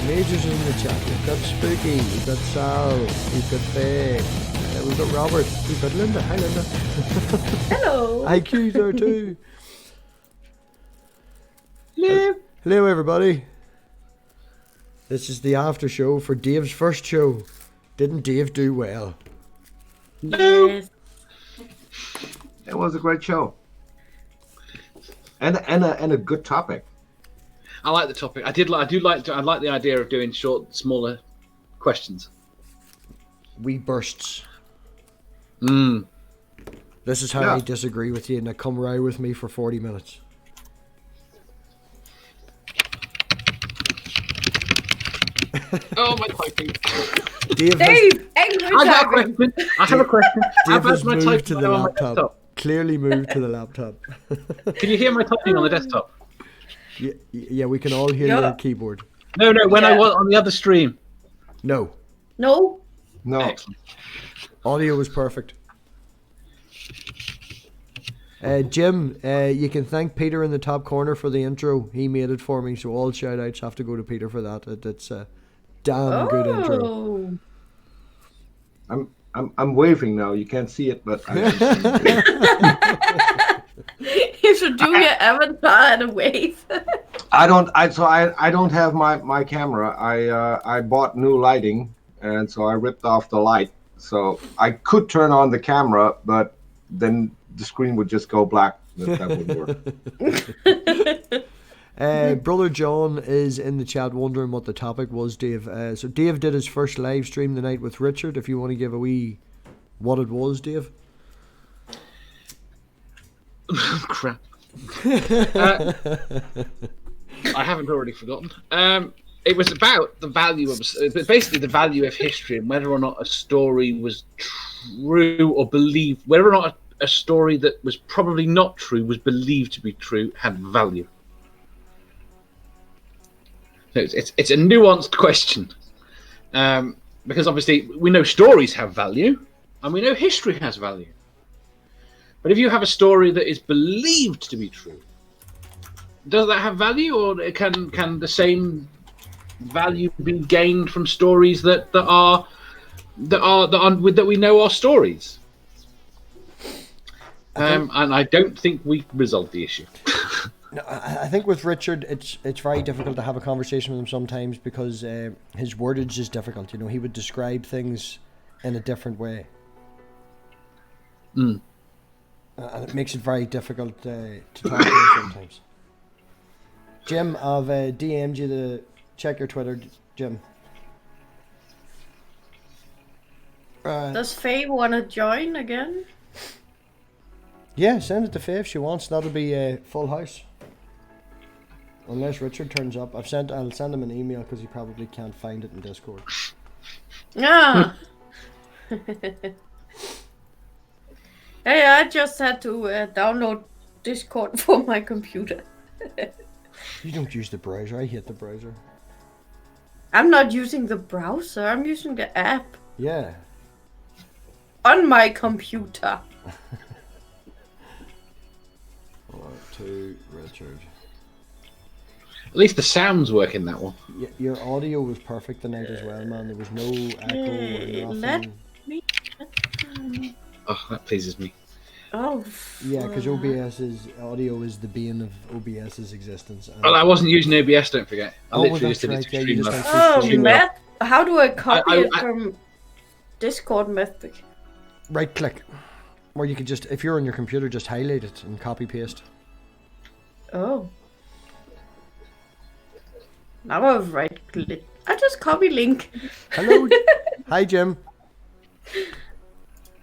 Majors in the chat. We've got Spooky, we've got Sal, we've got Faye, we've got Robert, we've got Linda. Hi Linda. Hello. IQ's there too. Hello. Hello everybody. This is the after show for Dave's first show. Didn't Dave do well? Yes. It was a great show. And a good topic. I like the topic. I like the idea of doing short, smaller questions. Wee bursts. Mm. This is how I disagree with you. Now come row with me for 40 minutes. Oh, my typing. Dave, I have a question. Dave has moved to the laptop. Clearly moved to the laptop. Can you hear my typing on the desktop? Yeah, we can all hear your keyboard. No, when I was on the other stream. No. Excellent. Audio was perfect. Jim, you can thank Peter in the top corner for the intro. He made it for me, so all shout outs have to go to Peter for that. It's a damn good intro. I'm waving now. You can't see it, but you should do your avatar and a wave. I don't have my camera. I bought new lighting, and so I ripped off the light. So I could turn on the camera, but then the screen would just go black. That wouldn't work. Brother John is in the chat wondering what the topic was, Dave. So Dave did his first live stream the night with Richard. If you want to give a wee what it was, Dave. Crap. I haven't already forgotten. It was about the value of, basically the value of history and whether or not a story was true or believed, whether or not a story that was probably not true was believed to be true had value. So it's a nuanced question, because obviously we know stories have value and we know history has value. But if you have a story that is believed to be true, does that have value, or can the same value be gained from stories that we know are stories? And I don't think we resolved the issue. No, I think with Richard, it's very difficult to have a conversation with him sometimes because his wordage is difficult. You know, he would describe things in a different way. Mm. And it makes it very difficult to talk to him sometimes. Jim, I've DM'd you to check your Twitter, Jim. Does Faye want to join again? Yeah, send it to Faye if she wants. That'll be a full house. Unless Richard turns up. I'll send him an email because he probably can't find it in Discord. Ah. Hey, I just had to download Discord for my computer. You don't use the browser. I hate the browser. I'm not using the browser. I'm using the app. Yeah. On my computer. To Richard. At least the sounds work in that one. Your audio was perfect the night as well, man. There was no echo or nothing. Oh, that pleases me. Oh. Yeah, because OBS's audio is the bane of OBS's existence. Well, I wasn't using OBS, don't forget. I literally just did it to Streamlabs. Oh, Matt, how do I copy it from Discord MathPig? Right click. Or you could just, if you're on your computer, just highlight it and copy paste. Oh. Now I've right clicked. I just copy link. Hello. Hi, Jim.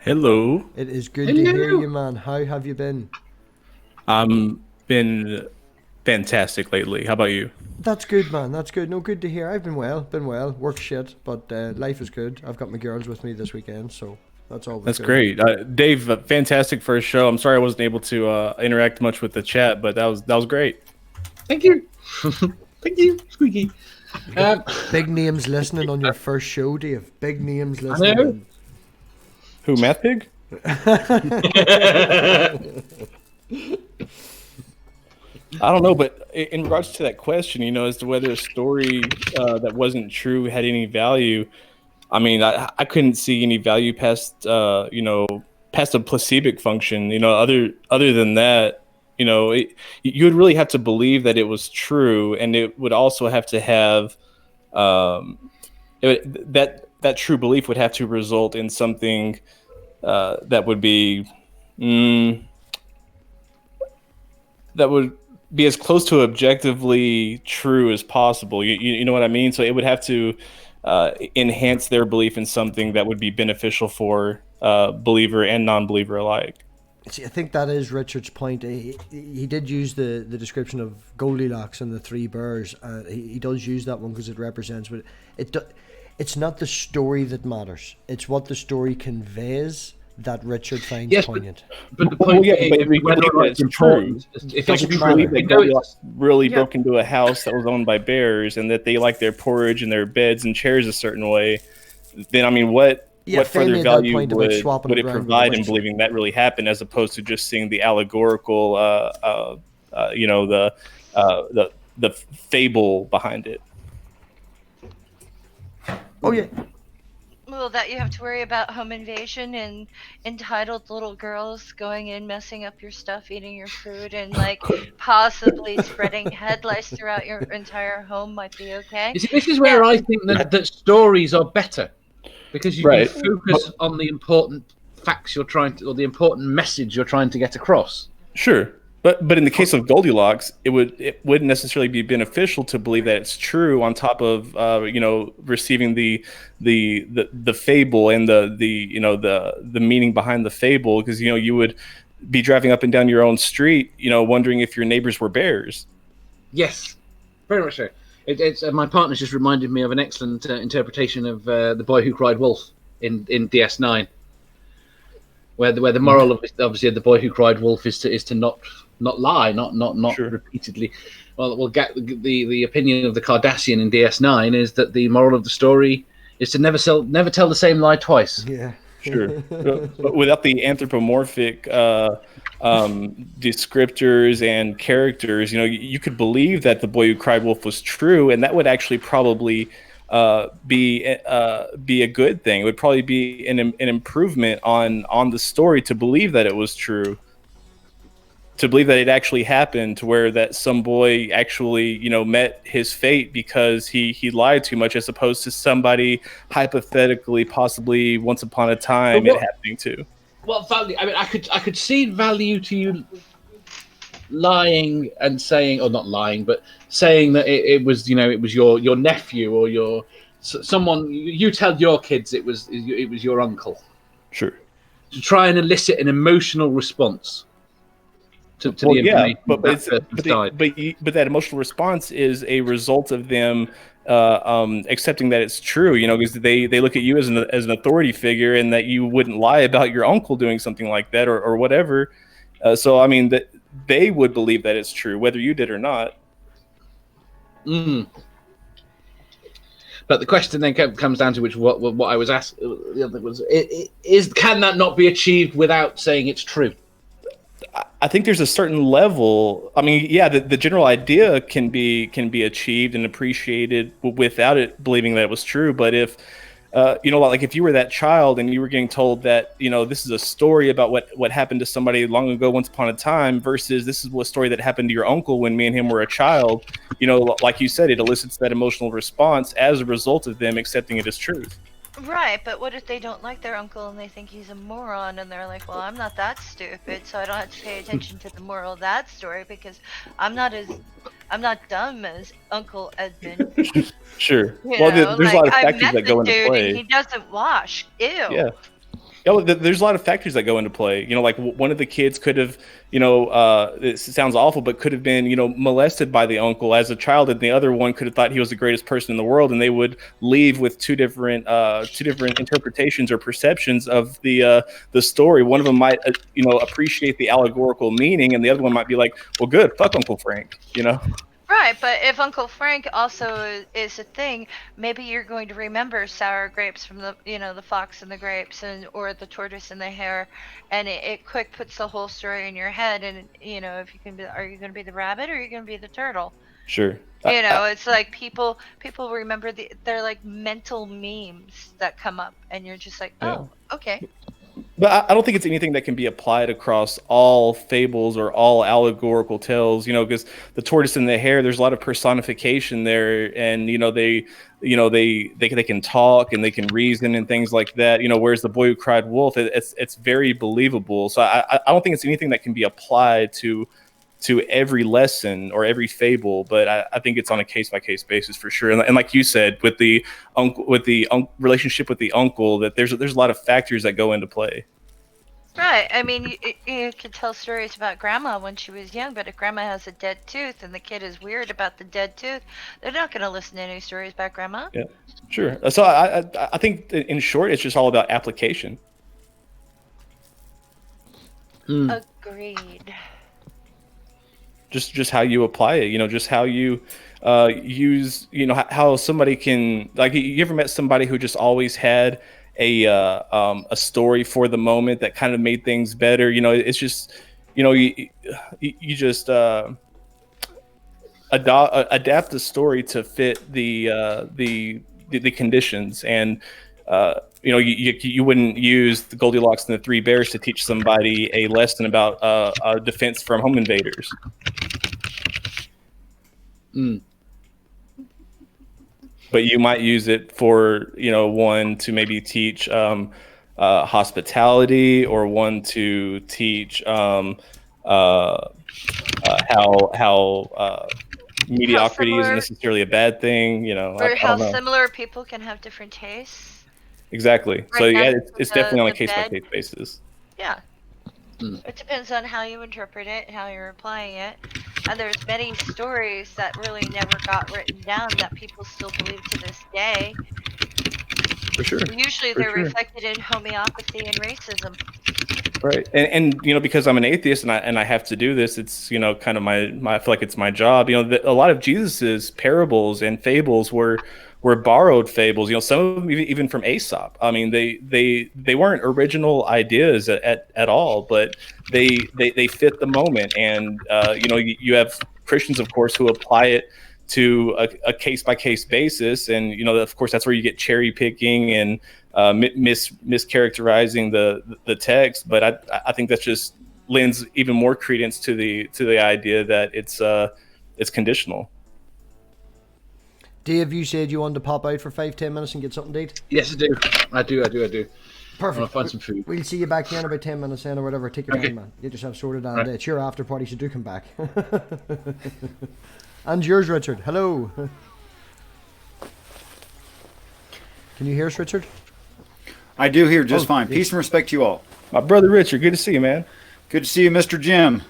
Hello. It is good to hear you, man. How have you been? Been fantastic lately. How about you? That's good, man. That's good. No, good to hear. I've been well. Work shit, but life is good. I've got my girls with me this weekend, so that's always That's good. great. Dave, fantastic first show. I'm sorry I wasn't able to interact much with the chat, but that was great. Thank you. Thank you, Squeaky. Big names listening on your first show, Dave. Big names listening. know. Who, MathPig? I don't know, but in regards to that question, as to whether a story that wasn't true had any value, I mean, I couldn't see any value past past a placebo function. Other than that, you would really have to believe that it was true, and it would also have to have that true belief would have to result in something that would be that would be as close to objectively true as possible. You know what I mean? So it would have to enhance their belief in something that would be beneficial for believer and non-believer alike. See, I think that is Richard's point. He did use the description of Goldilocks and the three bears. He does use that one because it represents, but it's not the story that matters. It's what the story conveys that Richard finds poignant. But the point but whether or not it's true. If Like if you believe that Goldilocks really broke into a house that was owned by bears and that they like their porridge and their beds and chairs a certain way, then I mean, what further value would it provide in believing that really happened, as opposed to just seeing the allegorical, the fable behind it? Oh yeah. Well, that you have to worry about home invasion and entitled little girls going in, messing up your stuff, eating your food, and like possibly spreading head lice throughout your entire home might be okay. You see, this is where I think that stories are better, because you can focus on the important facts you're trying to, or the important message you're trying to get across. Sure. But in the case of Goldilocks, it wouldn't necessarily be beneficial to believe that it's true on top of receiving the fable and the meaning behind the fable, because you would be driving up and down your own street wondering if your neighbors were bears. Yes, very much so. It's my partner's just reminded me of an excellent interpretation of The Boy Who Cried Wolf in DS9, where the moral of obviously The Boy Who Cried Wolf is to not lie, not sure. Repeatedly. Well, we'll get the opinion of the Cardassian in DS9 is that the moral of the story is to never tell the same lie twice. Yeah, sure. But without the anthropomorphic descriptors and characters, you could believe that The Boy Who Cried Wolf was true, and that would actually probably be a good thing. It would probably be an improvement on the story to believe that it was true, to believe that it actually happened, to where that some boy actually met his fate because he lied too much, as opposed to somebody hypothetically possibly once upon a time it happening to. What value? I mean, I could see value to you lying and saying, or not lying, but saying that it was your nephew or your someone. You tell your kids it was your uncle. Sure. To try and elicit an emotional response to the information. But that emotional response is a result of them accepting that it's true, because they look at you as an authority figure, and that you wouldn't lie about your uncle doing something like that or whatever. So I mean that they would believe that it's true, whether you did or not. But the question then comes down to what I was asked. The other was, can that not be achieved without saying it's true? I think there's a certain level. I mean, yeah, the general idea can be achieved and appreciated without it believing that it was true. But if like if you were that child and you were getting told that this is a story about what happened to somebody long ago, once upon a time, versus this is a story that happened to your uncle when me and him were a child, like you said, it elicits that emotional response as a result of them accepting it as truth. Right, but what if they don't like their uncle and they think he's a moron and they're like, well, I'm not that stupid, so I don't have to pay attention to the moral of that story because I'm not dumb as Uncle Edmund. Sure. You Well, know, there's a like lot of I factors met that the go into dude and play. he doesn't wash. Ew. Yeah. Yeah, well, there's a lot of factors that go into play. You know, like one of the kids could have, it sounds awful, but could have been, molested by the uncle as a child, and the other one could have thought he was the greatest person in the world, and they would leave with two different interpretations or perceptions of the story. One of them might, appreciate the allegorical meaning, and the other one might be like, well, good, fuck Uncle Frank, Right, but if Uncle Frank also is a thing, maybe you're going to remember sour grapes from the fox and the grapes, or the tortoise and the hare, and it quick puts the whole story in your head. And if you can be, are you going to be the rabbit or are you going to be the turtle? Sure. It's like people remember they're like mental memes that come up, and you're just like, oh, okay. But I don't think it's anything that can be applied across all fables or all allegorical tales, because the tortoise and the hare, there's a lot of personification there, and they can talk and they can reason and things like that. Whereas the boy who cried wolf, it's very believable. So I don't think it's anything that can be applied to every lesson or every fable, but I think it's on a case-by-case basis for sure. And like you said, with the relationship with the uncle, that there's a lot of factors that go into play. Right. I mean, you could tell stories about grandma when she was young, but if grandma has a dead tooth and the kid is weird about the dead tooth, they're not going to listen to any stories about grandma. Yeah, sure. So I think in short, it's just all about application. Agreed. Just how you apply it, just how you use, how somebody can, like, you ever met somebody who just always had a story for the moment that kind of made things better? It's just, you just adapt the story to fit the conditions, and you wouldn't use the Goldilocks and the Three Bears to teach somebody a lesson about defense from home invaders. But you might use it for, one to maybe teach hospitality, or one to teach how mediocrity isn't necessarily a bad thing, or how similar people can have different tastes. Exactly. Right, so yeah, it's definitely on a case-by-case basis. Yeah. It depends on how you interpret it, how you're applying it. And there's many stories that really never got written down that people still believe to this day. For sure. Usually they're reflected in homeopathy and racism. Right. And because I'm an atheist and I have to do this, it's, kind of I feel like it's my job. A lot of Jesus's parables and fables were borrowed fables, some of them even from Aesop. I mean, they weren't original ideas at all, but they fit the moment. And you have Christians, of course, who apply it to a case-by-case basis, and of course that's where you get cherry picking and mischaracterizing the text. But I think that just lends even more credence to the idea that it's conditional. Dave, you said you wanted to pop out for 5-10 minutes and get something to eat? Yes, I do. Perfect. I want to find some food. We'll see you back here in about 10 minutes then, or whatever. Take your time, man. Get yourself sorted out. It's your after party, so do come back. And yours, Richard. Hello. Can you hear us, Richard? I do hear just fine. Peace and respect to you all. My brother Richard, good to see you, man. Good to see you, Mr. Jim.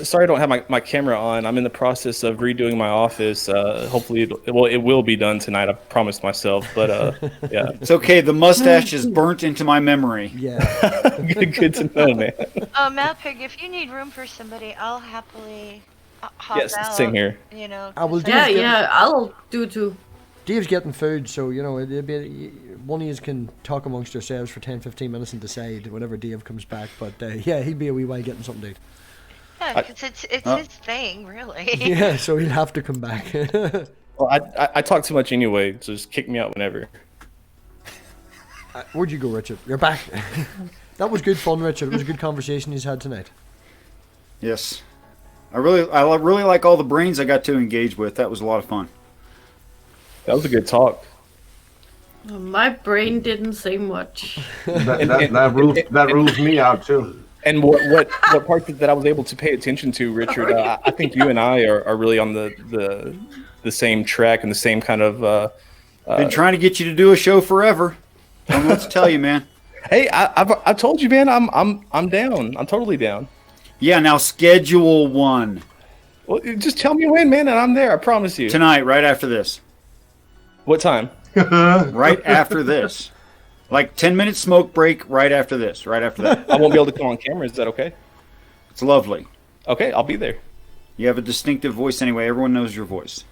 Sorry I don't have my camera on. I'm in the process of redoing my office. Hopefully it will be done tonight. I promised myself, but yeah. It's okay. The mustache is burnt into my memory. Yeah. Good to know, man. MathPig, if you need room for somebody, I'll happily hop out. Same here. I will do. Yeah, I'll do too. Dave's getting food, so it'll be one of you can talk amongst yourselves for 10-15 minutes and decide whenever Dave comes back. But yeah, he'll be a wee while getting something to eat. Yeah, because it's his thing, really. Yeah, so he'll have to come back. Well, I talk too much anyway, so just kick me out whenever. Where'd you go, Richard? You're back. That was good fun, Richard. It was a good conversation he's had tonight. Yes. I really like all the brains I got to engage with. That was a lot of fun. That was a good talk. My brain didn't say much. That rules me out too. And what part that I was able to pay attention to, Richard? I think you and I are really on the same track and the same kind of. Been trying to get you to do a show forever. Don't know what to tell you, man. Hey, I told you, man. I'm down. I'm totally down. Yeah, now schedule one. Well, just tell me when, man, and I'm there. I promise you. Tonight, right after this. What time? Right after this. Like 10-minute smoke break right after this. Right after that. I won't be able to come on camera. Is that okay? It's lovely. Okay, I'll be there. You have a distinctive voice anyway. Everyone knows your voice.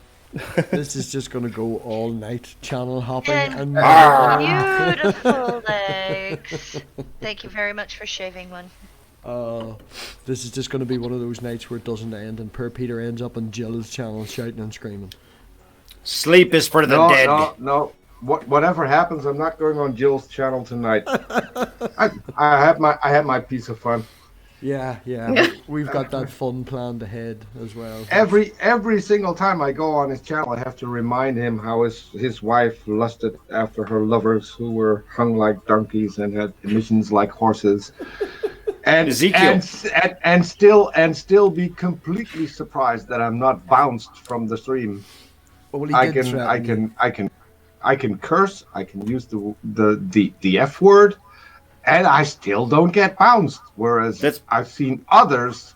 This is just going to go all night channel hopping. And beautiful legs. Thank you very much for shaving one. This is just going to be one of those nights where it doesn't end and poor Peter ends up on Jill's channel shouting and screaming. Sleep is for the dead. No. Whatever happens, I'm not going on Jill's channel tonight. I have my piece of fun. Yeah. We've got that fun planned ahead as well. Every single time I go on his channel, I have to remind him how his wife lusted after her lovers who were hung like donkeys and had emissions like horses. And Ezekiel. and still be completely surprised that I'm not bounced from the stream. Well, I can curse, I can use the F word, and I still don't get bounced. Whereas I've seen others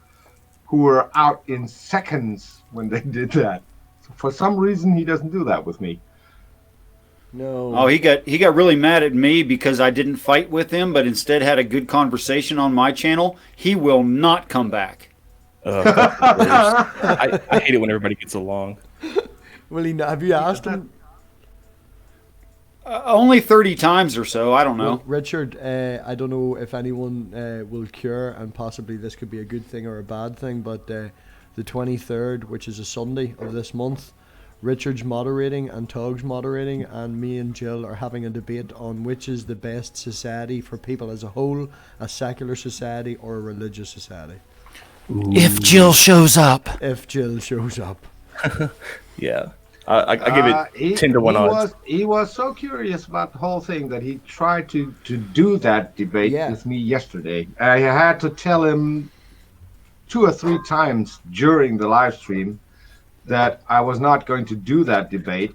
who were out in seconds when they did that. So for some reason, he doesn't do that with me. No. Oh, he got really mad at me because I didn't fight with him, but instead had a good conversation on my channel. He will not come back. I hate it when everybody gets along. Will he not? Have you asked him? Only 30 times or so. I don't know. Well, Richard, I don't know if anyone will cure, and possibly this could be a good thing or a bad thing, but the 23rd, which is a Sunday of this month, Richard's moderating and Tug's moderating, and me and Jill are having a debate on which is the best society for people as a whole, a secular society or a religious society. Ooh. If Jill shows up. If Jill shows up. Yeah. I give it 10 to 1 odds. He was so curious about the whole thing that he tried to do that debate with me yesterday. I had to tell him 2 or 3 times during the live stream that I was not going to do that debate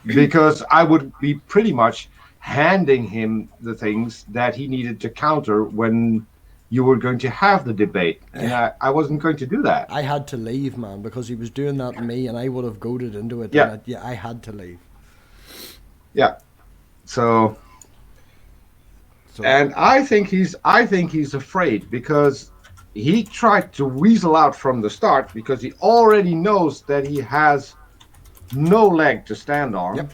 because I would be pretty much handing him the things that he needed to counter when you were going to have the debate. And I wasn't going to do that. I had to leave, man, because he was doing that to me and I would have goaded into it. Yeah. And I had to leave. Yeah. So and I think he's afraid because he tried to weasel out from the start because he already knows that he has no leg to stand on. Yep.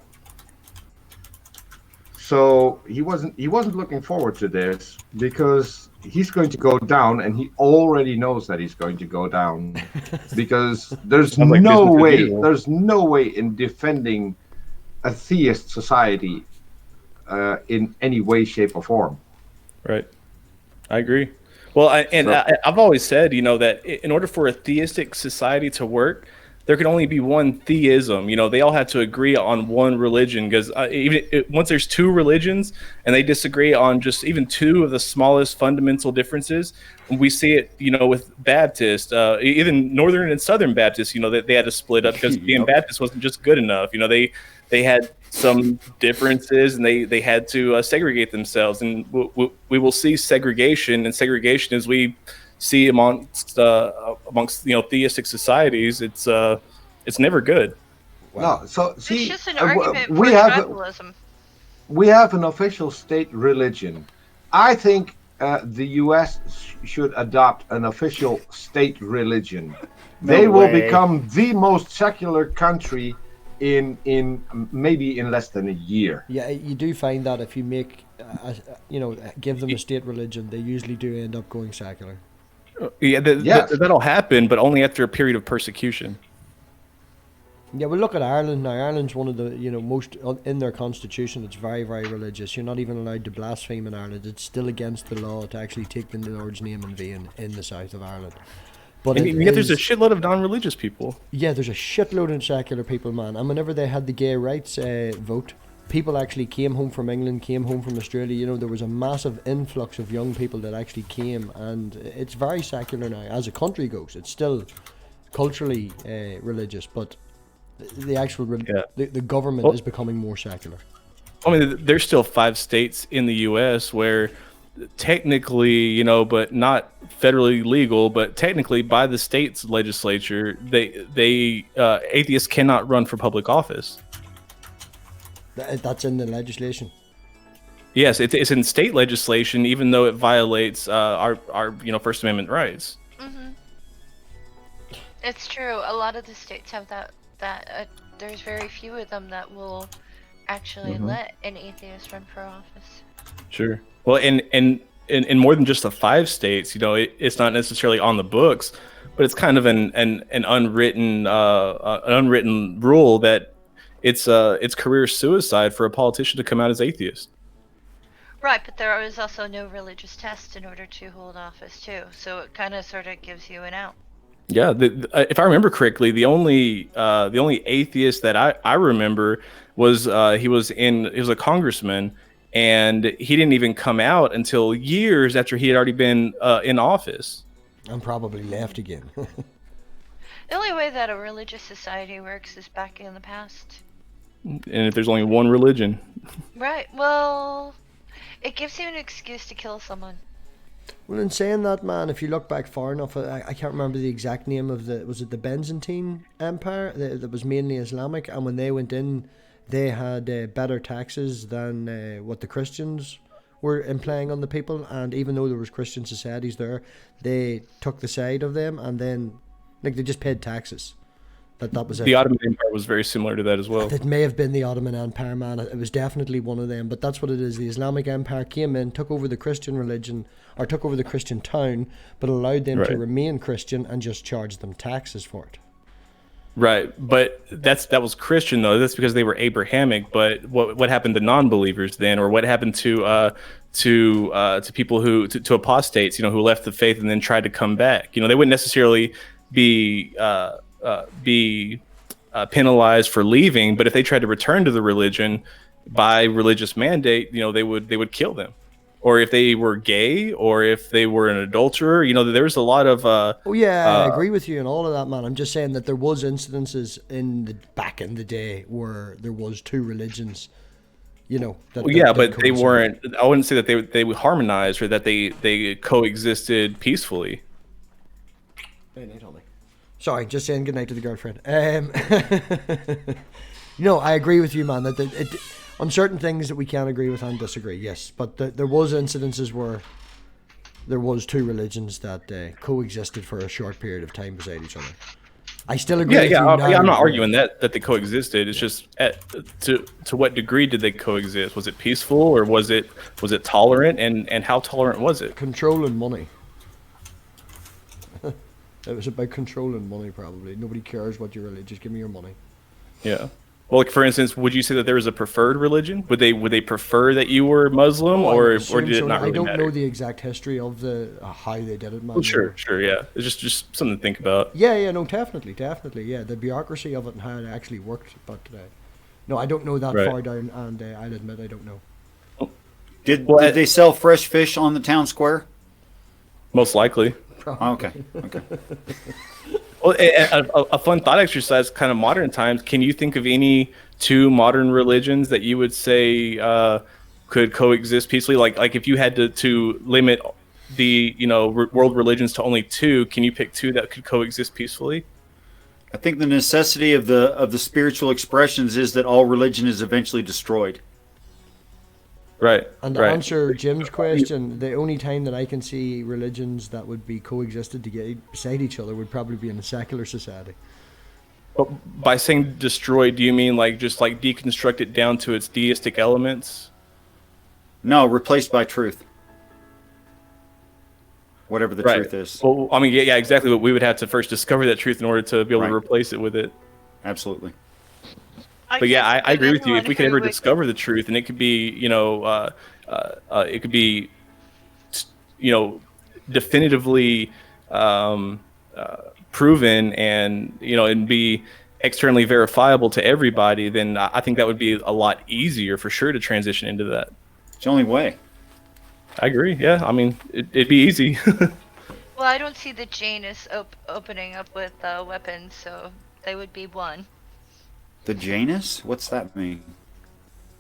So he wasn't looking forward to this because he's going to go down, and he already knows that he's going to go down because there's no way in defending a theist society in any way, shape, or form. Right. I agree. Well, I've always said, that in order for a theistic society to work, there can only be one theism. They all have to agree on one religion because once there's 2 religions and they disagree on just even 2 of the smallest fundamental differences, we see it, with Baptist, even Northern and Southern Baptists, that they had to split up because being Baptist wasn't just good enough. They had some differences and they had to segregate themselves, and we will see segregation as we see amongst theistic societies. It's never good. No, so see, it's just an argument for tribalism. We have an official state religion. I think the U.S. should adopt an official state religion. They will become the most secular country in maybe in less than a year. Yeah, you do find that if you make, give them a state religion, they usually do end up going secular. Yeah, that'll happen, but only after a period of persecution. Yeah, well, look at Ireland now. Ireland's one of the, most, in their constitution, it's very, very religious. You're not even allowed to blaspheme in Ireland. It's still against the law to actually take the Lord's name in vain in the south of Ireland. But yet there's a shitload of non-religious people. Yeah, there's a shitload of secular people, man. And whenever they had the gay rights vote, people actually came home from England, came home from Australia. You know, there was a massive influx of young people that actually came, and it's very secular now. As a country goes, it's still culturally religious, but the actual the government is becoming more secular. I mean, there's still 5 states in the U.S. where technically, you know, but not federally legal, but technically by the state's legislature, they atheists cannot run for public office. That's in the legislation. Yes, it's in state legislation, even though it violates our First Amendment rights. Mm-hmm. It's true. A lot of the states have that. There's very few of them that will actually let an atheist run for office. Sure. Well, in more than just the 5 states, you know, it's not necessarily on the books, but it's kind of an unwritten rule that it's career suicide for a politician to come out as atheist. Right, but there is also no religious test in order to hold office too, so it kind of sort of gives you an out. Yeah, if I remember correctly, the only atheist that I remember was he was a congressman, and he didn't even come out until years after he had already been in office. And probably left again. The only way that a religious society works is back in the past. And if there's only one religion. Right, well, it gives you an excuse to kill someone. Well, in saying that, man, if you look back far enough, I can't remember the exact name of was it the Byzantine Empire that was mainly Islamic, and when they went in, they had better taxes than what the Christians were implying on the people, and even though there was Christian societies there, they took the side of them, and then they just paid taxes. That was it. The Ottoman Empire was very similar to that as well. It may have been the Ottoman Empire, man. It was definitely one of them, but that's what it is. The Islamic Empire came in, took over the Christian religion, or took over the Christian town, but allowed them to remain Christian and just charged them taxes for it. Right, but that was Christian though. That's because they were Abrahamic. But what happened to non-believers then, or what happened to people to apostates, you know, who left the faith and then tried to come back? You know, they wouldn't necessarily be penalized for leaving, but if they tried to return to the religion by religious mandate, you know, they would kill them. Or if they were gay, or if they were an adulterer, you know, there's a lot of. Oh yeah, I agree with you and all of that, man. I'm just saying that there was incidences back in the day where there was 2 religions. You know. But they weren't. I wouldn't say that they harmonized or that they coexisted peacefully. Hey, Nate, hold me. Sorry, just saying goodnight to the girlfriend. I agree with you, man. That on certain things that we can agree with and disagree, yes. But there was incidences where there was 2 religions that coexisted for a short period of time beside each other. I still agree with you now. I'm not arguing that they coexisted. It's just to what degree did they coexist? Was it peaceful, or was it tolerant? And how tolerant was it? Control and money. It was about control and money, probably. Nobody cares what you're religious. Just give me your money. Yeah. Well, like for instance, would you say that there was a preferred religion? Would they prefer that you were Muslim, or did it not really matter? I don't know the exact history of how they did it, man. Well, sure, yeah. It's just something to think about. Yeah, no, definitely, yeah. The bureaucracy of it and how it actually worked, but no, I don't know that far down, and I'll admit I don't know. Did they sell fresh fish on the town square? Most likely. Okay. Well, a fun thought exercise, kind of modern times. Can you think of any 2 modern religions that you would say could coexist peacefully? Like if you had to limit the world religions to only 2, can you pick 2 that could coexist peacefully? I think the necessity of the spiritual expressions is that all religion is eventually destroyed. Right. And to answer Jim's question, the only time that I can see religions that would be coexisted to get beside each other would probably be in a secular society. But by saying destroyed, do you mean just deconstruct it down to its deistic elements? No, replaced by truth. Whatever the truth is. Well, I mean, yeah, exactly. But we would have to first discover that truth in order to be able to replace it with it. Absolutely. But yeah, I agree with you. If we could ever discover the truth, and it could be, definitively proven, and and be externally verifiable to everybody, then I think that would be a lot easier for sure to transition into that. It's the only way. I agree. Yeah, I mean, it'd be easy. Well, I don't see the Janus opening up with weapons, so they would be one. The Janus? What's that mean?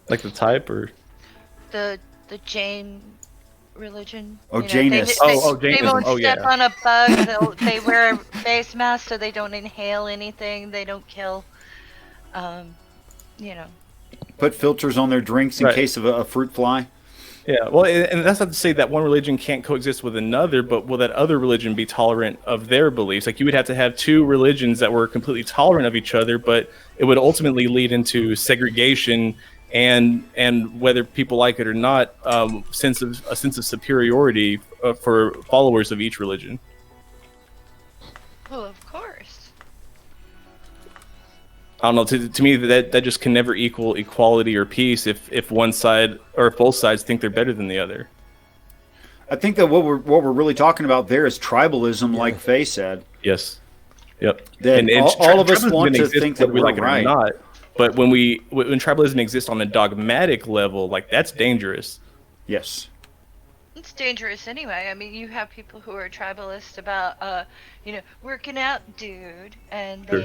Like the type, or The Jain religion. Oh, you know, Janus. They Jainism. won't Oh, step yeah. on a bug. They wear a face mask so they don't inhale anything. They don't kill. You know. Put filters on their drinks in Right. case of a fruit fly? yeah. Well, and that's not to say that one religion can't coexist with another, but will that other religion be tolerant of their beliefs? Like, you would have to have two religions that were completely tolerant of each other, but it would ultimately lead into segregation and whether people like it or not, a sense of superiority for followers of each religion. Well, of course. I don't know. To me, that just can never equal equality or peace if one side or if both sides think they're better than the other. I think that what we're really talking about there is tribalism, like Faye said. Yes. Yep. That all of us tribalism want to exists think that whether we we're like it or right. not. But when tribalism exists on a dogmatic level, like, that's dangerous. Yes. It's dangerous anyway. I mean, you have people who are tribalist about, working out, dude, and Sure.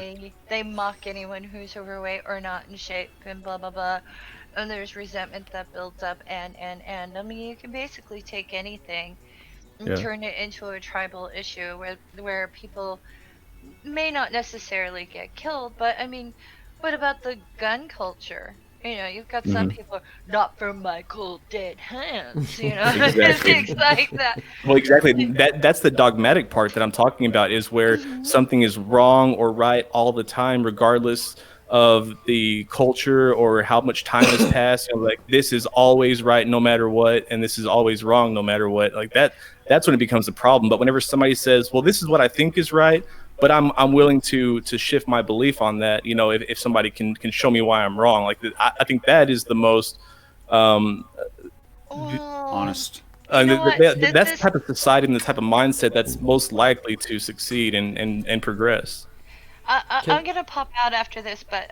they mock anyone who's overweight or not in shape and blah blah blah. And there's resentment that builds up, and I mean, you can basically take anything and Yeah. turn it into a tribal issue where people may not necessarily get killed, but I mean, what about the gun culture? You know, you've got some people, not from my cold dead hands, you know, Exactly. things like that. Well, exactly. That's the dogmatic part that I'm talking about, is where something is wrong or right all the time, regardless of the culture or how much time has passed. You know, like, this is always right no matter what, and this is always wrong no matter what. Like, that's when it becomes a problem. But whenever somebody says, well, this is what I think is right, but I'm willing to shift my belief on that, you know, if somebody can show me why I'm wrong. Like, I think that is the most Well, Honest. You know what? that's the type of society and the type of mindset that's most likely to succeed and progress. I'm gonna pop out after this, but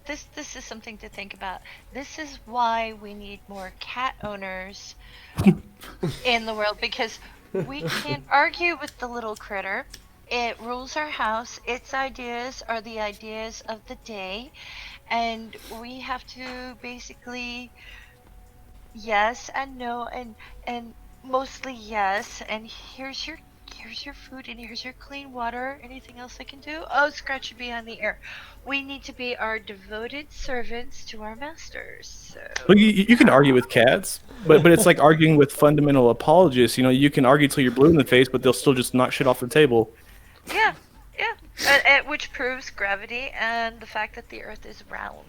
this is something to think about. This is why we need more cat owners in the world, because we can't argue with the little critter. It rules our house. Its ideas are the ideas of the day, and we have to basically yes and no, and mostly yes. And here's your food, and here's your clean water. Anything else I can do? Oh, scratch you behind the ear. We need to be our devoted servants to our masters. So. Well, you can argue with cats, but it's like arguing with fundamental apologists. You know, you can argue till you're blue in the face, but they'll still just knock shit off the table. Yeah. Which proves gravity and the fact that the Earth is round.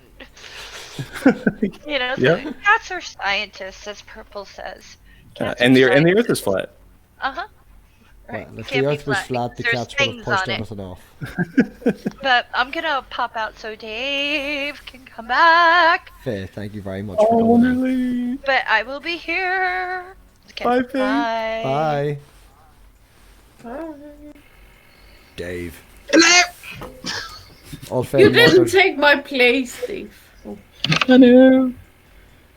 You know, Yeah. cats are scientists, as Purple says. Cats And are the Earth is flat. Uh-huh. Right. Well, if Can't the be Earth was flat, the because cats there's would have things pushed on it. everything off. But I'm gonna pop out so Dave can come back. Faye, thank you very much for coming in. But I will be here. Okay, Bye, Faye. bye. Bye. Dave. Hello. All You Faye didn't wanted- take my place, Steve. I know.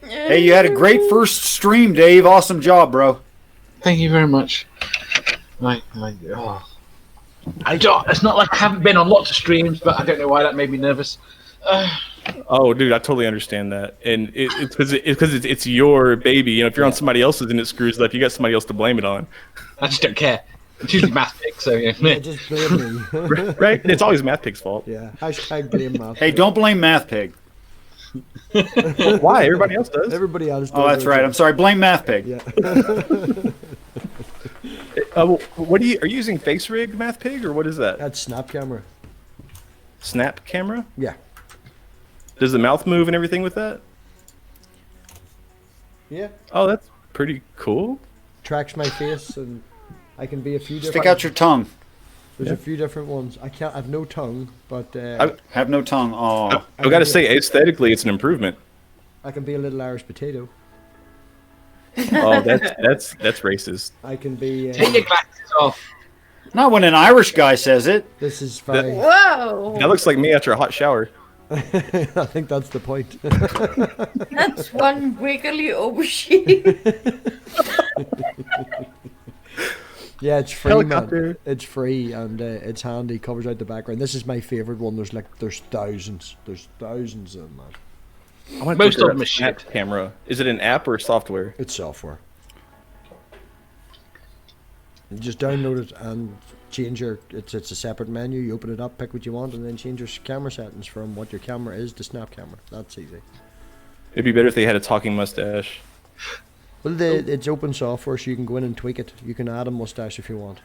Hey, you had a great first stream, Dave. Awesome job, bro. Thank you very much. I don't. It's not like I haven't been on lots of streams, but I don't know why that made me nervous. Oh, dude, I totally understand that, and it's because it's your baby. You know, if you're on somebody else's and it screws up, you got somebody else to blame it on, I just don't care. It's usually MathPig, so yeah. Yeah, just blame me. right? It's always MathPig's fault. Yeah. Hashtag blame Matt. Hey, don't blame MathPig. Why? Everybody else does. Everybody else. Oh, that's right. I'm sorry. Blame MathPig. Yeah. What are you using? Face rig MathPig, or what is that? That's snap camera. Snap camera? Yeah. Does the mouth move and everything with that? Yeah. Oh, that's pretty cool. Tracks my face, and I can be a few different. Stick out your tongue. There's a few different ones. I can't. I've no tongue, but Have no tongue. Oh, I've got to say, aesthetically, it's an improvement. I can be a little Irish potato. Oh, that's racist. I can be. Take your glasses off. Not when an Irish guy says it. This is very. Whoa! That looks like me after a hot shower. I think that's the point. That's one wiggly aubergine. Yeah, it's free, Helicopter. man. It's free and it's handy. Covers out the background. This is my favorite one. There's thousands. There's thousands of them, man. I want Most to of look them are at shit. Snap camera. Is it an app or software? It's software. You just download it and change your. It's a separate menu. You open it up, pick what you want, and then change your camera settings from what your camera is to Snap camera. That's easy. It'd be better if they had a talking mustache. Well, it's open software, so you can go in and tweak it. You can add a mustache if you want.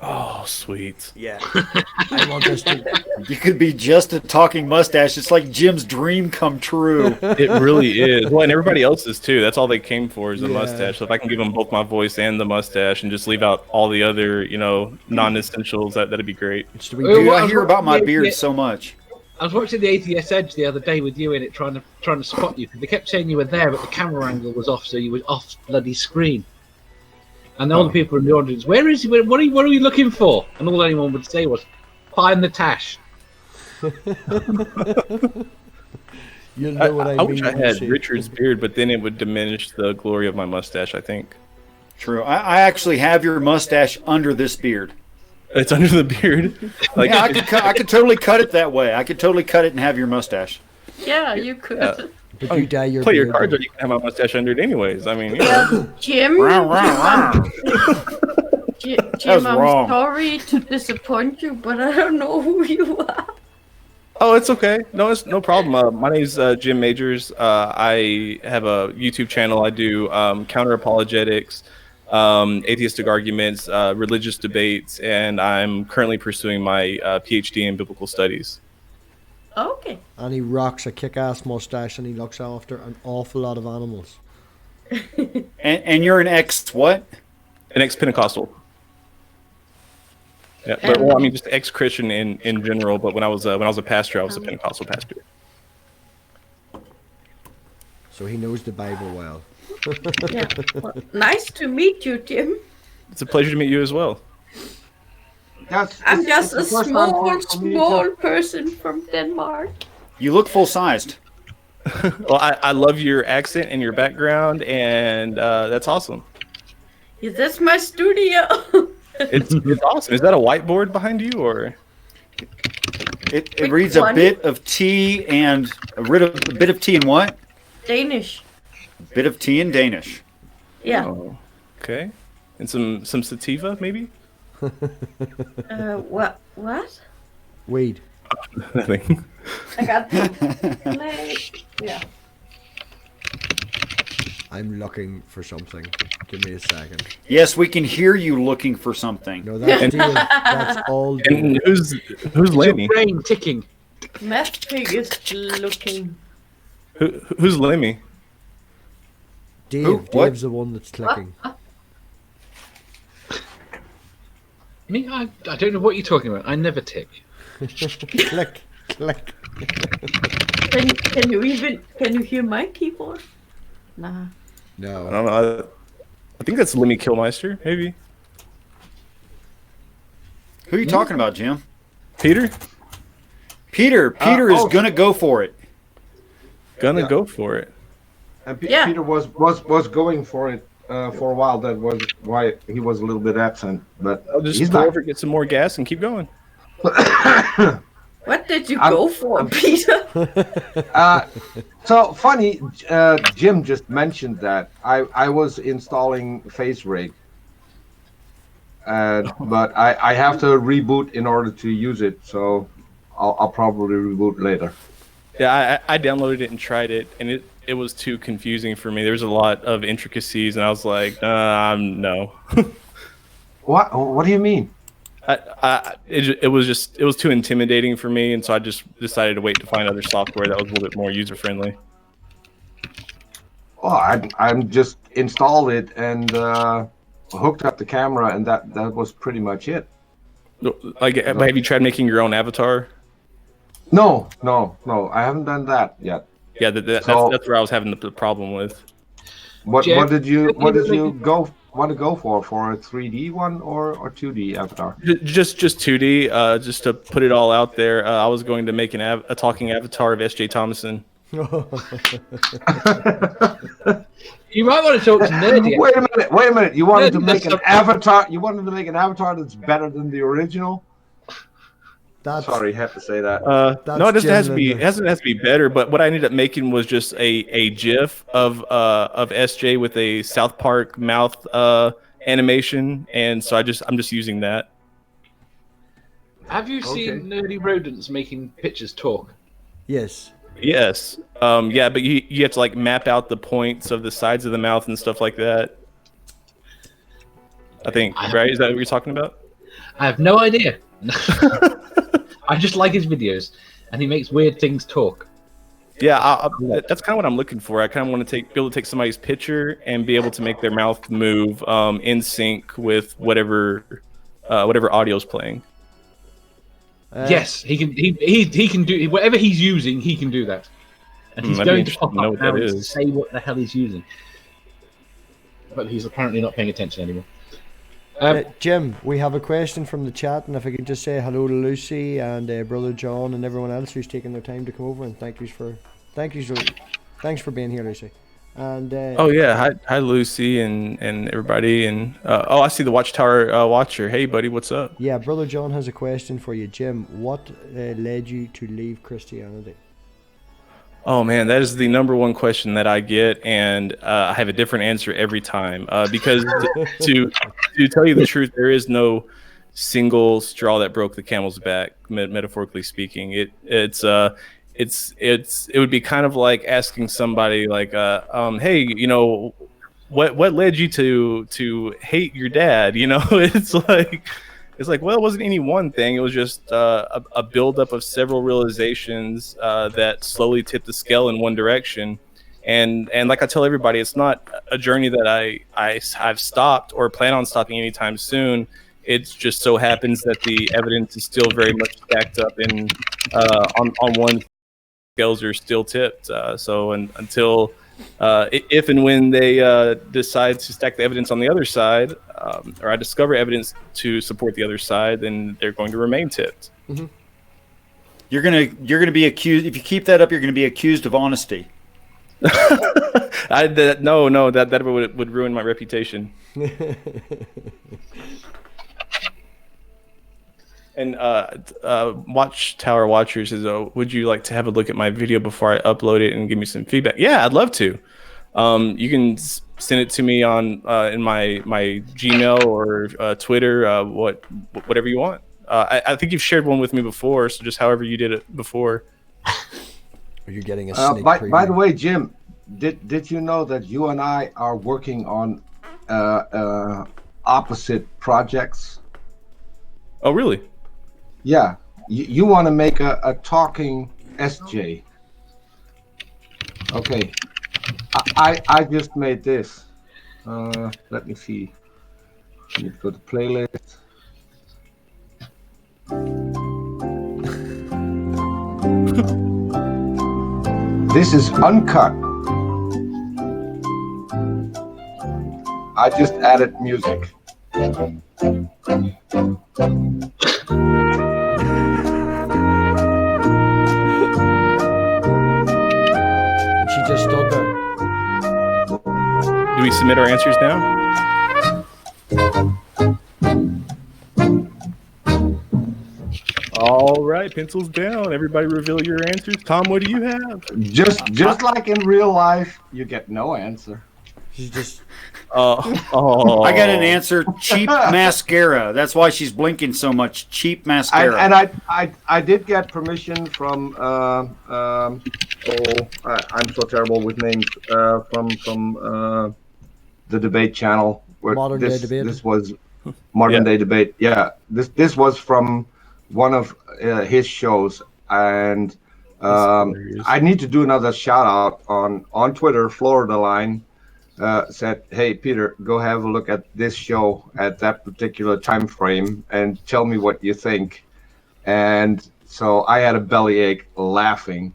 Oh, sweet. Yeah. I want this to. You could be just a talking mustache. It's like Jim's dream come true. It really is. Well, and everybody else's too. That's all they came for is the Yeah. mustache. So if I can give them both my voice and the mustache and just leave out all the other, non-essentials, that'd be great. It's to be Dude, Well, I hear about my yeah, beard yeah. so much. I was watching the ATS Edge the other day with you in it, trying to spot you. They kept saying you were there, but the camera angle was off, so you were off bloody screen. And all the people in the audience, where is he? What are we looking for? And all anyone would say was, find the Tash. You'll know what I mean. wish I when you had see it. Richard's beard, but then it would diminish the glory of my mustache, I think. True. I actually have your mustache under this beard. It's under the beard. Like, Yeah, I could totally cut it that way. I could totally cut it and have your mustache. Yeah, you could. But you dye your play your beard, cards though. or you can have my mustache under it anyways. I mean, Jim, Rawr, rawr, rawr. Jim, I'm wrong. sorry to disappoint you, but I don't know who you are. Oh, it's okay. No, it's no problem. My name's Jim Majors. I have a YouTube channel. I do counter apologetics, atheistic arguments, religious debates, and I'm currently pursuing my PhD in biblical studies. Okay. And he rocks a kick-ass mustache, and he looks after an awful lot of animals. And you're an ex what? An ex-Pentecostal. Yeah, but well, I mean, just ex-Christian in general. But when I was a pastor, I was a Pentecostal pastor. So he knows the Bible well. Yeah. Well, nice to meet you, Jim. It's a pleasure to meet you as well. I'm just a it's the first time for me to- small person from Denmark. You look full sized. Well, I love your accent and your background, and that's awesome. Is this my studio? It's awesome. Is that a whiteboard behind you, or? It Which reads a one? bit of tea and a bit of tea and what? Danish. A bit of tea in Danish. Yeah. Oh, okay. And some sativa, maybe? What? Weed. Nothing. I got the yeah. I'm looking for something. Give me a second. Yes, we can hear you looking for something. No, that's Dave. That's all Dave. And who's Your Lemmy? brain ticking. MathPig is looking. Who's Lemmy? Dave. Who? What? Dave's the one that's clicking. Me? I don't know what you're talking about. I never tick. Click. Can you hear my keyboard? Nah. I No. don't know. I think that's Lemmy Killmeister, maybe. Who are you talking about, Jim? Peter? Peter is oh. gonna go for it. Gonna Yeah. go for it. And Yeah. Peter was going for it for a while. That was why he was a little bit absent. But I'll just he's go back. over, get some more gas, and keep going. What did you I'm- go for, Peter? So funny, Jim just mentioned that I was installing FaceRig, but I have to reboot in order to use it. So I'll probably reboot later. Yeah, I downloaded it and tried it, and it was too confusing for me. There was a lot of intricacies, and I was like, no. What do you mean? It was too intimidating for me, and so I just decided to wait to find other software that was a little bit more user friendly. Oh, I'm just installed it and hooked up the camera, and that was pretty much it. Like, have you tried making your own avatar? No, I haven't done that yet. Yeah, So- that's where I was having the problem with. What Jim, did you go want to go for a 3D one or 2D avatar? Just 2D. Just to put it all out there, I was going to make a talking avatar of S.J. Thomason. You might want to talk to Nerdy. Wait a minute. You wanted to Nerdy make does an avatar. You wanted to make an avatar that's better than the original. Sorry, had to say that. No, it doesn't have to be. It has to be better. But what I ended up making was just a GIF of SJ with a South Park mouth animation, and so I'm just using that. Have you seen nerdy rodents making pictures talk? Yes. Yes. Yeah, but you have to like map out the points of the sides of the mouth and stuff like that. I think, right? Is that what you're talking about? I have no idea. I just like his videos, and he makes weird things talk. Yeah, that's kind of what I'm looking for. I kind of want to be able to take somebody's picture and be able to make their mouth move in sync with whatever audio's playing. Yes, he can. He can do whatever he's using. He can do that, and he's going to pop up now and say what the hell he's using. But he's apparently not paying attention anymore. Jim, we have a question from the chat, and if I could just say hello to Lucy and brother John and everyone else who's taken their time to come over, and thanks for being here, Lucy. And oh yeah, hi Lucy and everybody, and I see the Watchtower watcher. Hey buddy, what's up? Yeah, brother John has a question for you, Jim. What led you to leave Christianity? Oh man, that is the number one question that I get, and I have a different answer every time. Because to tell you the truth, there is no single straw that broke the camel's back, metaphorically speaking. It would be kind of like asking somebody like, hey, you know, what led you to hate your dad? You know, it's like, well, it wasn't any one thing. It was just a buildup of several realizations that slowly tipped the scale in one direction. And like I tell everybody, it's not a journey that I've stopped or plan on stopping anytime soon. It just so happens that the evidence is still very much stacked up in on one. Scales are still tipped. So until if and when they decide to stack the evidence on the other side, or I discover evidence to support the other side, then they're going to remain tipped. Mm-hmm. You're gonna be accused, if you keep that up, you're gonna be accused of honesty. No, that would ruin my reputation. And Watchtower Watchers says, would you like to have a look at my video before I upload it and give me some feedback? Yeah, I'd love to. You can send it to me on in my Gmail or Twitter, whatever you want. I think you've shared one with me before, so just however you did it before. Are you getting a sneak by preview? the way, Jim, did you know that you and I are working on opposite projects? Oh, really? Yeah, you want to make a talking SJ. Okay, I just made this. Let me see. Let me go to playlist. This is uncut. I just added music. She just stood there. Do we submit our answers now? All right, pencils down. Everybody reveal your answers. Tom, what do you have? Just like in real life, you get no answer. She's just. Oh. I got an answer. Cheap mascara. That's why she's blinking so much. Cheap mascara. I did get permission from I'm so terrible with names from the debate channel. Modern Day Debate. This was Modern Day Debate. Yeah, this was from one of his shows, and I need to do another shout out on Twitter. Florida Line said, "Hey Peter, go have a look at this show at that particular time frame and tell me what you think." And so I had a bellyache laughing,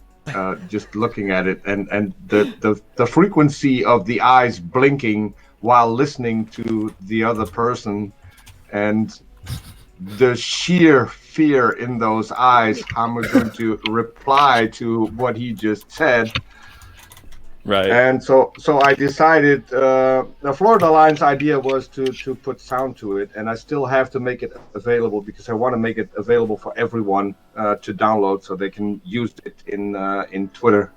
just looking at it, and the frequency of the eyes blinking while listening to the other person, and the sheer fear in those eyes. How am I going to reply to what he just said? Right. And so I decided the Florida Line's idea was to put sound to it, and I still have to make it available because I want to make it available for everyone to download so they can use it in Twitter.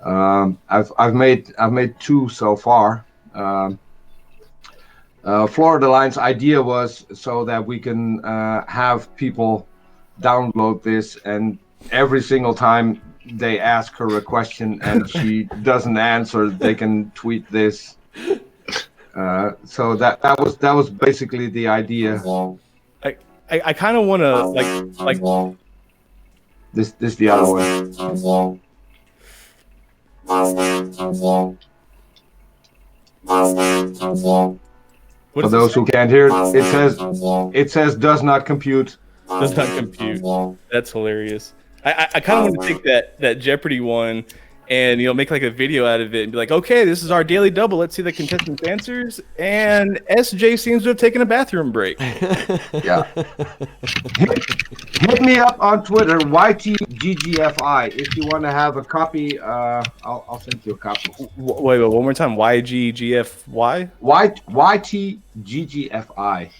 I've made 2 so far. Florida Line's idea was so that we can have people download this, and every single time they ask her a question and she doesn't answer, they can tweet this. So that was basically the idea. I kind of want to like this the other way. For those who can't hear, it says does not compute. Does not compute. That's hilarious. I kind of want to take that Jeopardy one and make like a video out of it and be like, okay, this is our daily double. Let's see the contestants' answers. And SJ seems to have taken a bathroom break. Yeah. Hit me up on Twitter, YTGGFI. If you want to have a copy, I'll send you a copy. Wait, one more time. YGGFY? YTGGFI.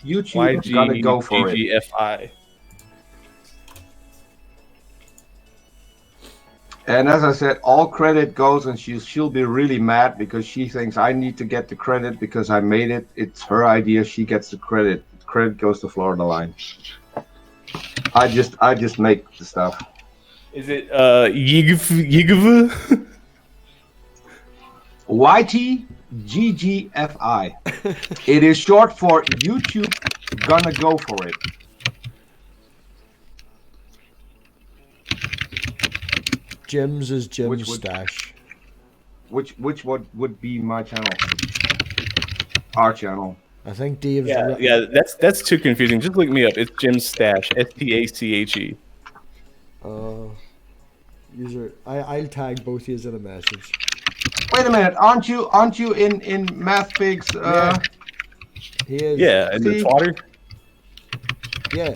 YouTube is gonna go for it. YGGFI. And as I said, all credit goes, and she'll be really mad because she thinks I need to get the credit because I made it. It's her idea. She gets the credit. Credit goes to Florida Line. I just make the stuff. Is it Yigv? YTGGFI. It is short for YouTube gonna go for it. Jim's is Jim's Which would- stash. Which would be my channel? Our channel. I think Dave's. Yeah, that's too confusing. Just look me up. It's Jim's Stash. STACHE. User. I'll tag both of you in a message. Wait a minute, aren't you in MathPig's? Yeah. He is. Yeah, and the Twitter. Yeah.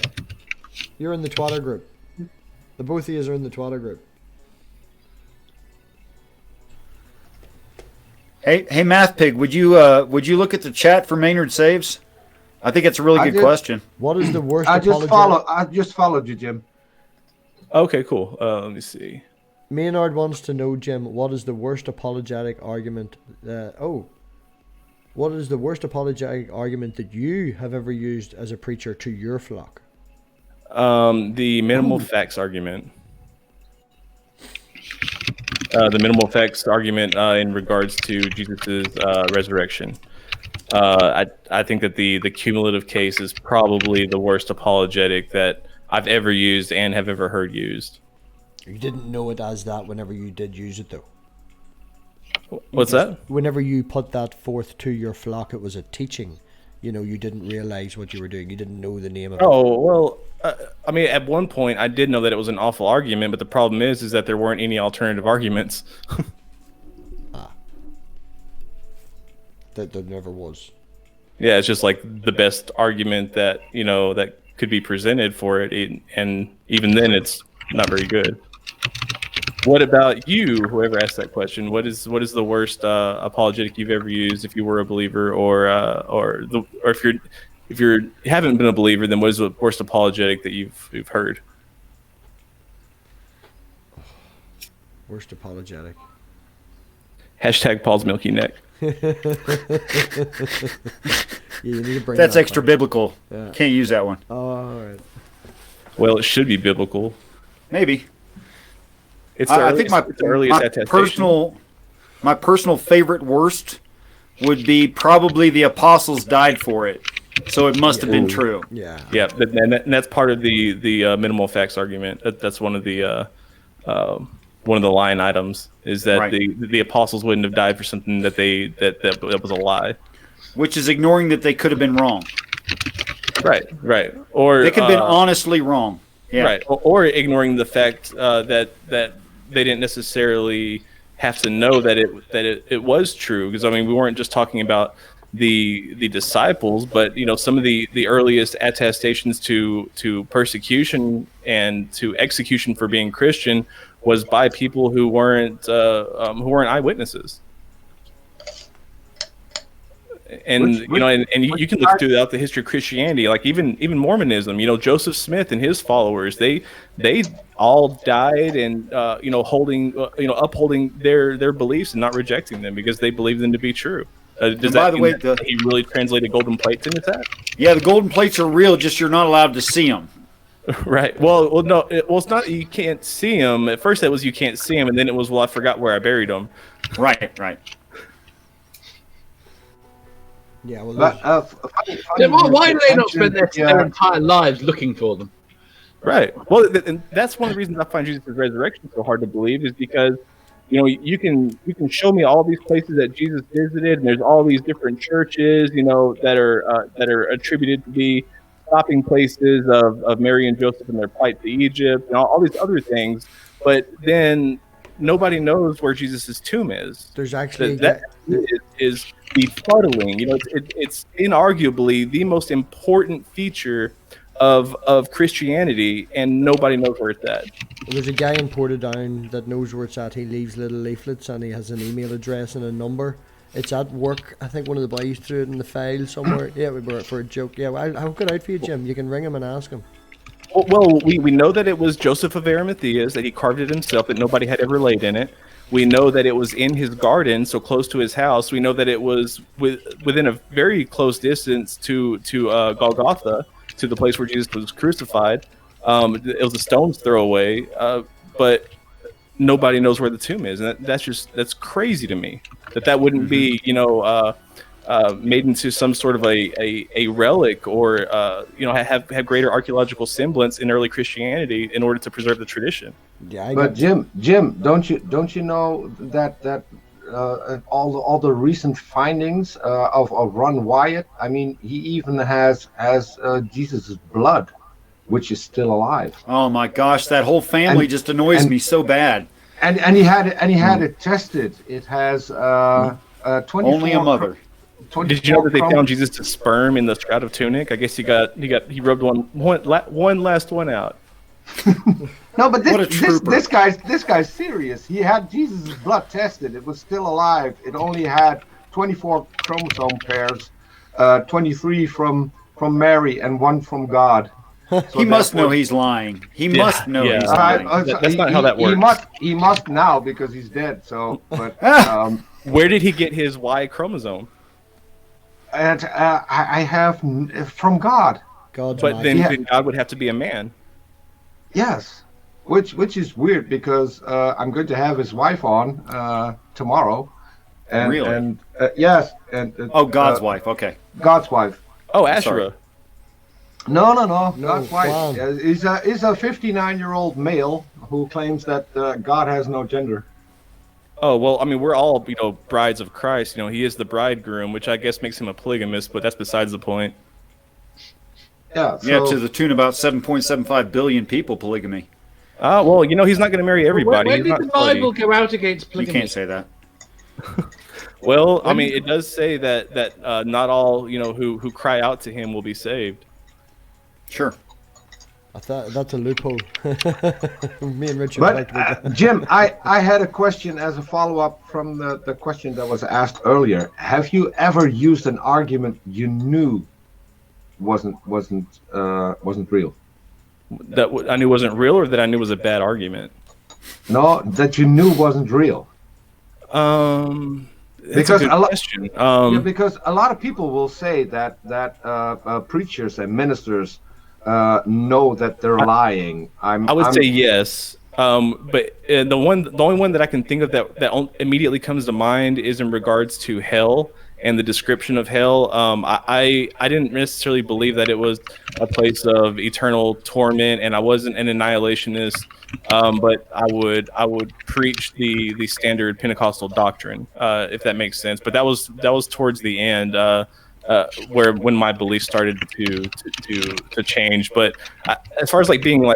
You're in the Twitter group. The both of you are in the Twitter group. Hey, MathPig, would you look at the chat for Maynard saves? I think it's a really good question. What is the worst I apologetic? just followed you, Jim. Okay, cool. Let me see. Maynard wants to know, Jim, what is the worst apologetic argument? What is the worst apologetic argument that you have ever used as a preacher to your flock? The minimal facts argument. The minimal facts argument in regards to Jesus' resurrection. I think that the cumulative case is probably the worst apologetic that I've ever used and have ever heard used. You didn't know it as that whenever you did use it, though. What's that? Whenever you put that forth to your flock, it was a teaching. You didn't realize what you were doing. You didn't know the name of it. Oh, well, I mean, at one point, I did know that it was an awful argument, but the problem is that there weren't any alternative arguments. That there never was. Yeah, it's just like the best argument that, that could be presented for it, and even then, it's not very good. What about you, whoever asked that question? What is the worst apologetic you've ever used if you were a believer, or if you haven't been a believer, then what is the worst apologetic that you've heard? Worst apologetic. Hashtag Paul's milky neck. Yeah, you need to bring That's that extra back. biblical. Yeah. Can't use that one. Oh, all right. Well, it should be biblical. Maybe. It's I think my earliest attestation. my personal favorite worst would be probably the apostles died for it, so it must have been true. Yeah. Yeah, and that's part of the minimal facts argument. That's one of the line items is that Right. the apostles wouldn't have died for something that was a lie. Which is ignoring that they could have been wrong. Right. Or They could have been honestly wrong. Yeah. Right. Or ignoring the fact that they didn't necessarily have to know that it was true, because I mean we weren't just talking about the disciples, but some of the earliest attestations to persecution and to execution for being Christian was by people who weren't eyewitnesses. And you can look throughout the history of Christianity, like even Mormonism. Joseph Smith and his followers, they all died and upholding their beliefs and not rejecting them because they believed them to be true. Does that mean that he really translated golden plates into that? Yeah, the golden plates are real, just you're not allowed to see them. Right. Well, no. It's not you can't see them. At first, it was you can't see them, and then it was I forgot where I buried them. Right. Yeah, well, why do they not spend their entire lives looking for them? Right. Well, and that's one of the reasons I find Jesus' resurrection so hard to believe is because you can show me all these places that Jesus visited, and there's all these different churches that are attributed to be stopping places of Mary and Joseph in their flight to Egypt, and all these other things, but then nobody knows where Jesus' tomb is. There's actually that is befuddling. It's inarguably the most important feature of Christianity, and nobody knows where it's at. There's a guy in Portadown that knows where it's at. He leaves little leaflets and he has an email address and a number. It's at work. I think one of the boys threw it in the file somewhere. Yeah, we were for a joke. Yeah, I'll hook it out for you, Jim. You can ring him and ask him. Well, we know that it was Joseph of Arimathea's, that he carved it himself, that nobody had ever laid in it. We know that it was in his garden, so close to his house. We know that it was within a very close distance to Golgotha, to the place where Jesus was crucified. It was a stone's throw away, but nobody knows where the tomb is, and that's crazy to me. That wouldn't be made into some sort of a relic or have greater archaeological semblance in early Christianity in order to preserve the tradition. Yeah, but Jim, don't you know that all the recent findings of Ron Wyatt? I mean, he even has Jesus' blood, which is still alive. Oh my gosh, that whole family just annoys me so bad. And he had it tested. It has 24. Only a mother. Did you know that they found Jesus' sperm in the shroud of tunic? I guess he rubbed one last one out. No, but this guy's serious. He had Jesus' blood tested. It was still alive. It only had 24 chromosome pairs, 23 from Mary and 1 from God. So he must know he's lying. He must know he's lying. That's not how that works. He must now because he's dead. So, but where did he get his Y chromosome? And I have from God. But then God would have to be a man. Yes, which is weird because I'm going to have his wife on tomorrow. And, really? And yes. And God's wife. Okay. God's wife. Oh, Asherah. No. God's wife. Wow. He's a 59-year-old male who claims that God has no gender. Oh, well, I mean, we're all, brides of Christ. He is the bridegroom, which I guess makes him a polygamist, but that's besides the point. Yeah, to the tune about 7.75 billion people, polygamy. Well, he's not going to marry everybody. When did the Bible go out against polygamy? You can't say that. Well, I mean, it does say that not all, who cry out to him will be saved. Sure. I thought that's a loophole. Me and Richard. But Jim, I had a question as a follow-up from the question that was asked earlier. Have you ever used an argument you knew wasn't real? That I knew wasn't real, or that I knew was a bad argument? No, that you knew wasn't real. Because because a lot of people will say that preachers and ministers know that they're lying. I would say yes, but the only one that I can think of that immediately comes to mind is in regards to hell and the description of hell. I didn't necessarily believe that it was a place of eternal torment, and I wasn't an annihilationist. But I would preach the standard Pentecostal doctrine, if that makes sense. But that was towards the end. When my beliefs started to change. But as far as being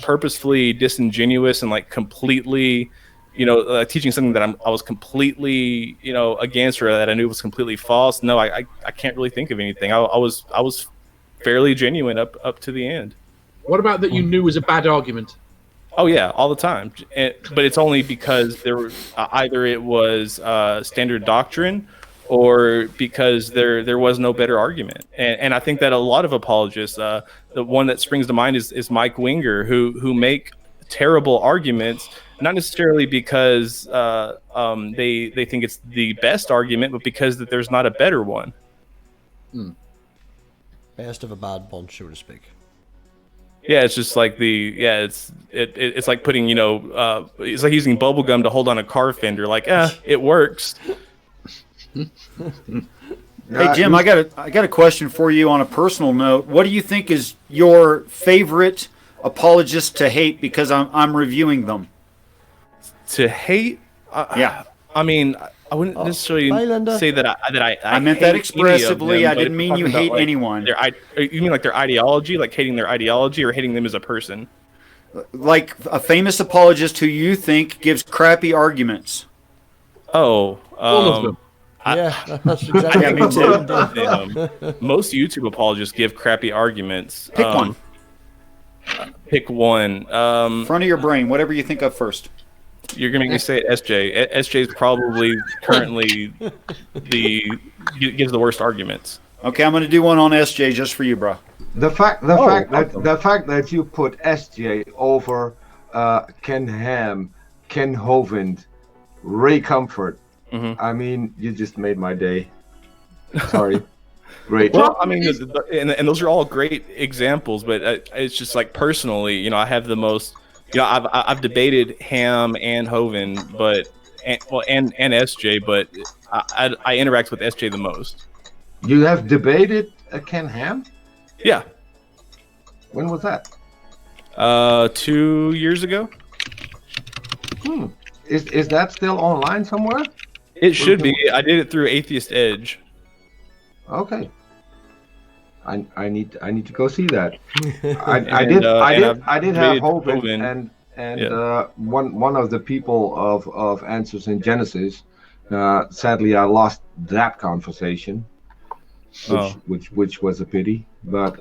purposefully disingenuous and completely teaching something that I was completely, against, or that I knew was completely false. No, I can't really think of anything. I was fairly genuine up to the end. What about that you knew was a bad argument? Oh yeah, all the time. But it's only because there were either it was standard doctrine, or because there was no better argument. And I think that a lot of apologists, the one that springs to mind is Mike Winger, who make terrible arguments, not necessarily because they think it's the best argument, but because that there's not a better one. Best of a bad bunch, so to speak. Yeah, it's just like it's like putting, it's like using bubble gum to hold on a car fender. Like, it works. Hey Jim, I got a question for you on a personal note. What do you think is your favorite apologist to hate? Because I'm reviewing them. To hate? Yeah. I mean, I wouldn't necessarily say that I meant that expressively. I didn't mean you hate anyone. You mean like their ideology, like hating their ideology, or hating them as a person? Like a famous apologist who you think gives crappy arguments. Oh, all of them. Yeah, that's exactly. Yeah, me too. Most YouTube apologists give crappy arguments. Pick one. Pick one. Front of your brain, whatever you think of first. You're gonna make me say it, SJ. SJ is probably currently gives the worst arguments. Okay, I'm gonna do one on SJ just for you, bro. The fact that you put SJ over Ken Ham, Ken Hovind, Ray Comfort. Mm-hmm. I mean, you just made my day. Sorry. Great. Well, I mean, and those are all great examples, but it's just like personally, I have the most. I've debated Ham and Hovind, and SJ, but I interact with SJ the most. You have debated Ken Ham? Yeah. When was that? 2 years ago. Is that still online somewhere? It should be. I did it through Atheist Edge. Okay. I need to go see that. I did have Hovind and one of the people of Answers in Genesis. Sadly, I lost that conversation, which was a pity. But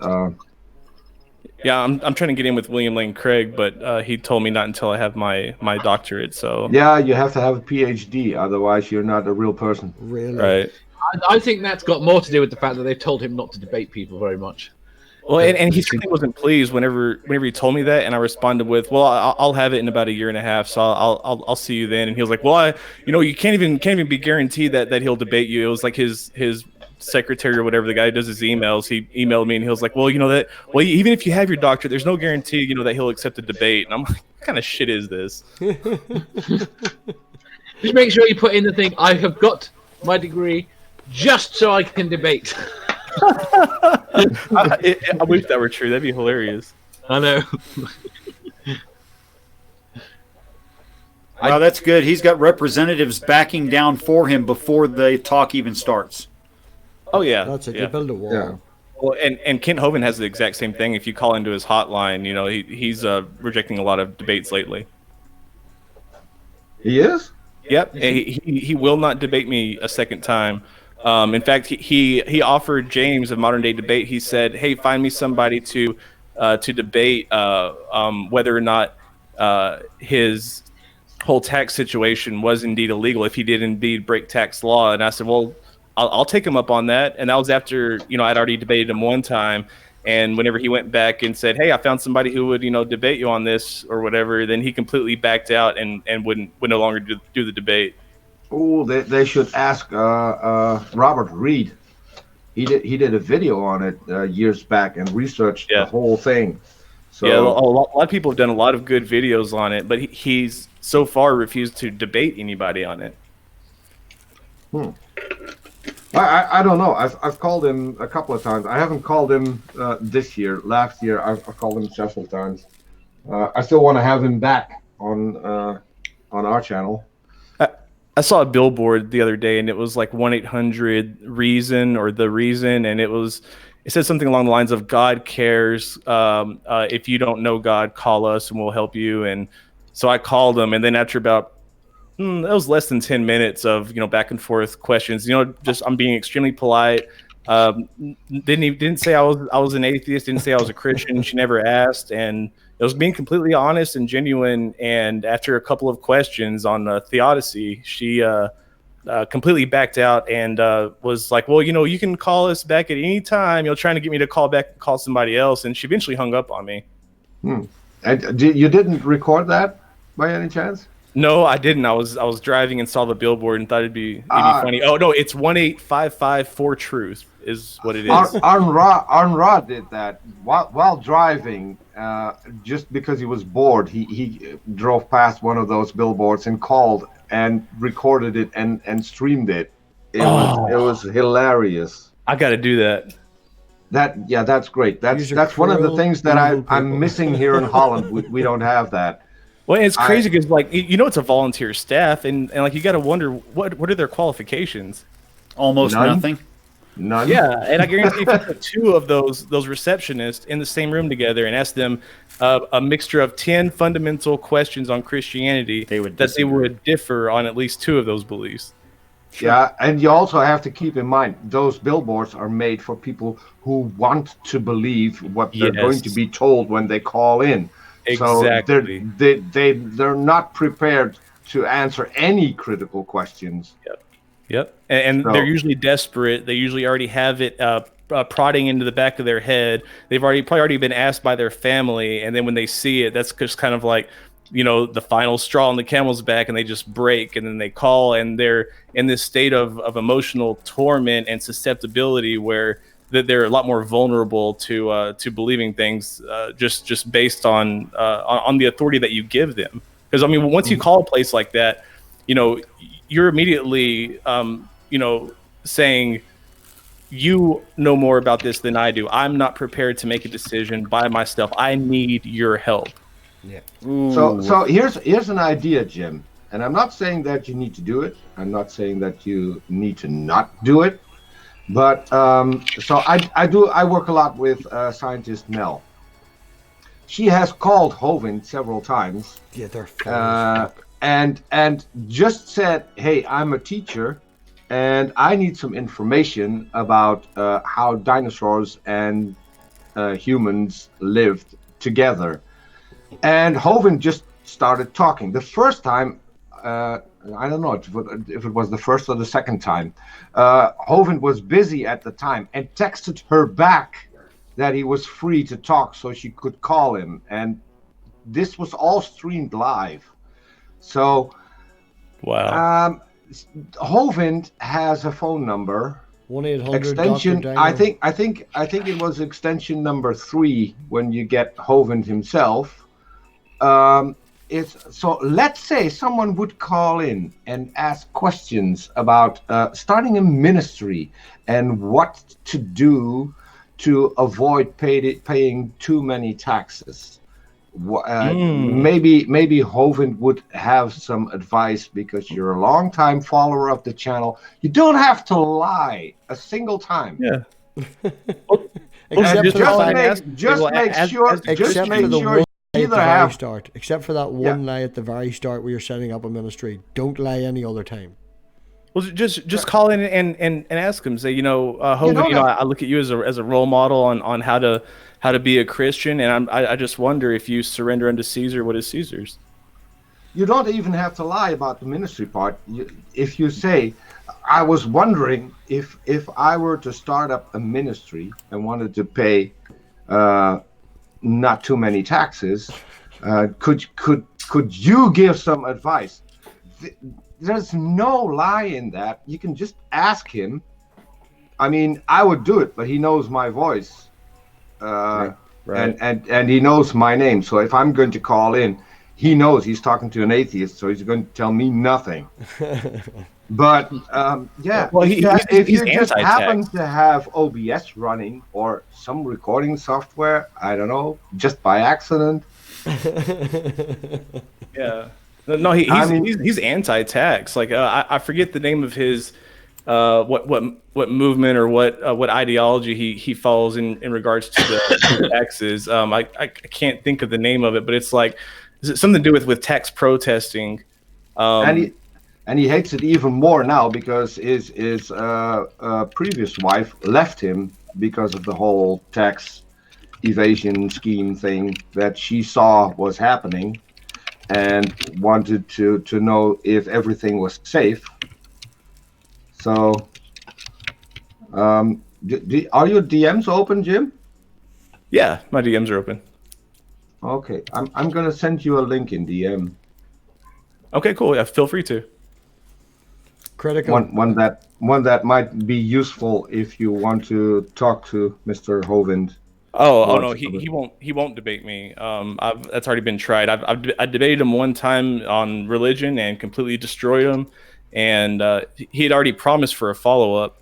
yeah, I'm trying to get in with William Lane Craig, but he told me not until I have my doctorate. So yeah, you have to have a PhD, otherwise you're not a real person. Really? Right. I think that's got more to do with the fact that they've told him not to debate people very much. Well, and he certainly wasn't pleased whenever he told me that, and I responded with, "Well, I'll have it in about a year and a half, so I'll see you then." And he was like, "Well, you can't even be guaranteed that he'll debate you." It was like his secretary or whatever, the guy who does his emails. He emailed me and he was like, "Well, even if you have your doctorate, there's no guarantee, that he'll accept a debate." And I'm like, "What kind of shit is this?" Just make sure you put in the thing, "I have got my degree just so I can debate." I wish that were true. That'd be hilarious. I know. Wow, that's good. He's got representatives backing down for him before the talk even starts. Oh yeah, That's it. Yeah. You build a wall. Yeah. Well, and Kent Hovind has the exact same thing. If you call into his hotline, he's rejecting a lot of debates lately. He is? Yep, he will not debate me a second time. In fact, he offered James of Modern Day Debate. He said, "Hey, find me somebody to debate whether or not his whole tax situation was indeed illegal, if he did indeed break tax law." And I said, "Well, I'll take him up on that." And that was after I'd already debated him one time. And whenever he went back and said, "Hey, I found somebody who would debate you on this or whatever," then he completely backed out and would no longer do the debate. Oh, they should ask Robert Reed. He did a video on it years back and researched the whole thing. So yeah, a lot of people have done a lot of good videos on it, but he's so far refused to debate anybody on it. I don't know. I've called him a couple of times. I haven't called him this year. Last year I've called him several times. I still want to have him back on our channel. I saw a billboard the other day, and it was like 1-800-REASON or The Reason, and it said something along the lines of "God cares. If you don't know God, call us and we'll help you." And so I called him, and then after about That was less than 10 minutes of back and forth questions. Just I'm being extremely polite. Didn't say I was an atheist. Didn't say I was a Christian. She never asked, and it was being completely honest and genuine. And after a couple of questions on theodicy, she completely backed out and was like, "Well, you can call us back at any time." Trying to get me to call back and call somebody else, and she eventually hung up on me. And you didn't record that by any chance? No, I didn't. I was driving and saw the billboard and thought it'd be funny. Oh no, it's 18554 truth is what it is. Arnra did that while driving, just because he was bored. He drove past one of those billboards and called and recorded it and streamed it. It was hilarious. I got to do that. That's great. That's one of the things that I'm missing here in Holland. We don't have that. Well, it's crazy because it's a volunteer staff, and you got to wonder what are their qualifications. Almost nothing. None. Yeah, and I guarantee if you put two of those receptionists in the same room together and ask them a mixture of 10 fundamental questions on Christianity, they would differ on at least two of those beliefs. Sure. Yeah, and you also have to keep in mind those billboards are made for people who want to believe what they're going to be told when they call in. Exactly. So they're not prepared to answer any critical questions. Yep. And they're usually desperate. They usually already have it prodding into the back of their head. They've probably already been asked by their family, and then when they see it, that's just kind of like the final straw on the camel's back, and they just break, and then they call, and they're in this state of emotional torment and susceptibility where that they're a lot more vulnerable to believing things just based on the authority that you give them. Because once you call a place like that, you're immediately saying you know more about this than I do. I'm not prepared to make a decision by myself. I need your help. Yeah. So here's an idea, Jim. And I'm not saying that you need to do it. I'm not saying that you need to not do it. But so I work a lot with scientist Mel. She has called Hovind several times. Yeah, they're and just said, "Hey, I'm a teacher, and I need some information about how dinosaurs and humans lived together." And Hovind just started talking. The first time. I don't know if it was the first or the second time. Hovind was busy at the time and texted her back that he was free to talk so she could call him. And this was all streamed live. So, wow. Hovind has a phone number. 1-800 extension. Dr. I think it was extension number 3 when you get Hovind himself. So let's say someone would call in and ask questions about starting a ministry and what to do to avoid paying too many taxes. Maybe Hovind would have some advice because you're a long-time follower of the channel. You don't have to lie a single time. Yeah. Just make sure. Except for that one lie at the very start where you're setting up a ministry. Don't lie any other time. Well, just call in and ask him. Say, Hovind, I look at you as a role model on how to be a Christian, and I just wonder if you surrender unto Caesar what is Caesar's. You don't even have to lie about the ministry part. If you say, I was wondering if I were to start up a ministry and wanted to pay not too many taxes, could you give some advice? There's no lie in that. You can just ask him. I mean, I would do it, but he knows my voice, right. And he knows my name. So if I'm going to call in, he knows he's talking to an atheist, so he's going to tell me nothing. But well, if you just happen to have OBS running or some recording software, I don't know, just by accident. Yeah. No, he's anti-tax. Like I forget the name of his what movement or what ideology he follows in regards to the taxes. I can't think of the name of it, but it's like something to do with tax protesting. And and he hates it even more now because his previous wife left him because of the whole tax evasion scheme thing that she saw was happening, and wanted to know if everything was safe. So, are your DMs open, Jim? Yeah, my DMs are open. Okay, I'm gonna send you a link in DM. Okay, cool. Yeah, feel free to. Critical. One that might be useful if you want to talk to Mr. Hovind. Oh no, he won't debate me. That's already been tried. I debated him one time on religion and completely destroyed him, and he had already promised for a follow-up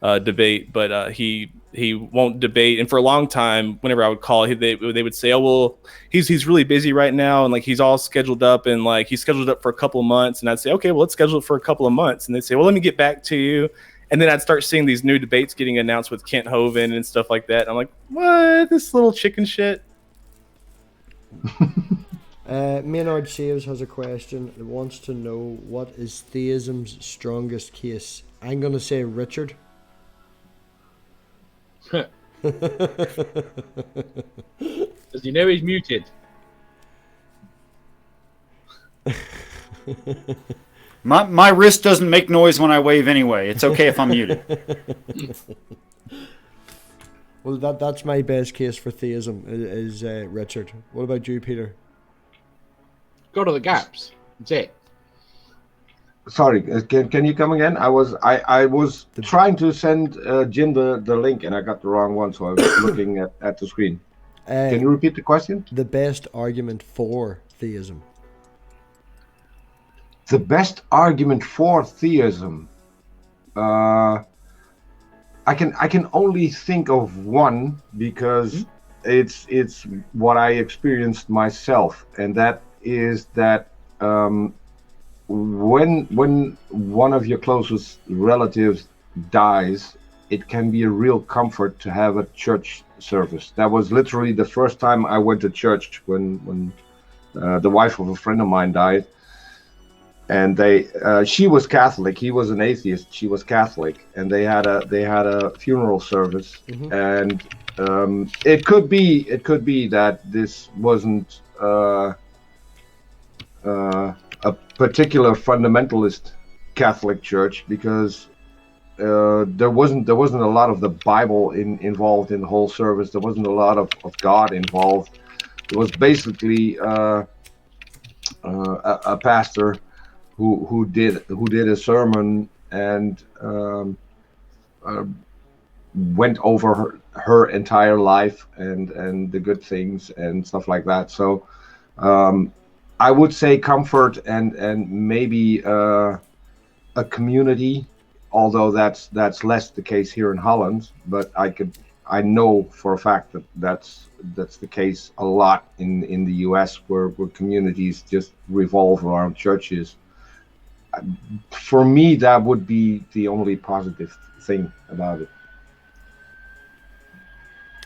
debate, but he won't debate. And for a long time, whenever I would call, they would say, "Oh well, he's really busy right now, and like he's all scheduled up, and like he's scheduled up for a couple of months." And I'd say, "Okay, well let's schedule it for a couple of months." And they'd say, "Well, let me get back to you." And then I'd start seeing these new debates getting announced with Kent Hovind and stuff like that. And I'm like, what? This little chicken shit? Maynard Saves has a question. It wants to know, what is theism's strongest case? I'm going to say Richard. Does he know he's muted? My wrist doesn't make noise when I wave anyway. It's okay if I'm muted. Well, that's my best case for theism is Richard. What about you, Peter? Go to the gaps. That's it. Sorry, can you come again? I was trying to send Jim the link, and I got the wrong one, so I was looking at the screen. Can you repeat the question? The best argument for theism. The best argument for theism. I can only think of one because it's what I experienced myself, and that is that when one of your closest relatives dies, it can be a real comfort to have a church service. That was literally the first time I went to church when the wife of a friend of mine died. And she was Catholic. He was an atheist. She was Catholic, and they had a funeral service. Mm-hmm. And it could be that this wasn't a particular fundamentalist Catholic church, because there wasn't a lot of the Bible involved in the whole service. There wasn't a lot of God involved. It was basically a pastor who did a sermon and went over her entire life and the good things and stuff like that. So I would say comfort and maybe a community, although that's less the case here in Holland. But I know for a fact that that's the case a lot in the US, where communities just revolve around churches. For me, that would be the only positive thing about it.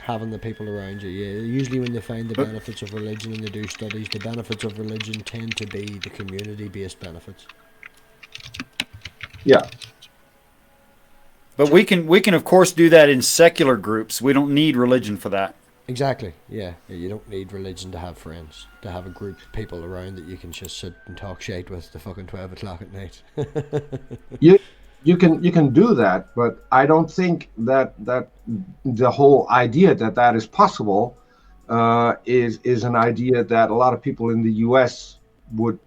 Having the people around you, yeah. Usually when they find the benefits of religion and they do studies, the benefits of religion tend to be the community-based benefits. Yeah. But we can of course do that in secular groups. We don't need religion for that. Exactly. Yeah. You don't need religion to have friends, to have a group of people around that you can just sit and talk shite with to fucking 12 o'clock at night. You can do that, but I don't think that the whole idea that is possible is an idea that a lot of people in the US would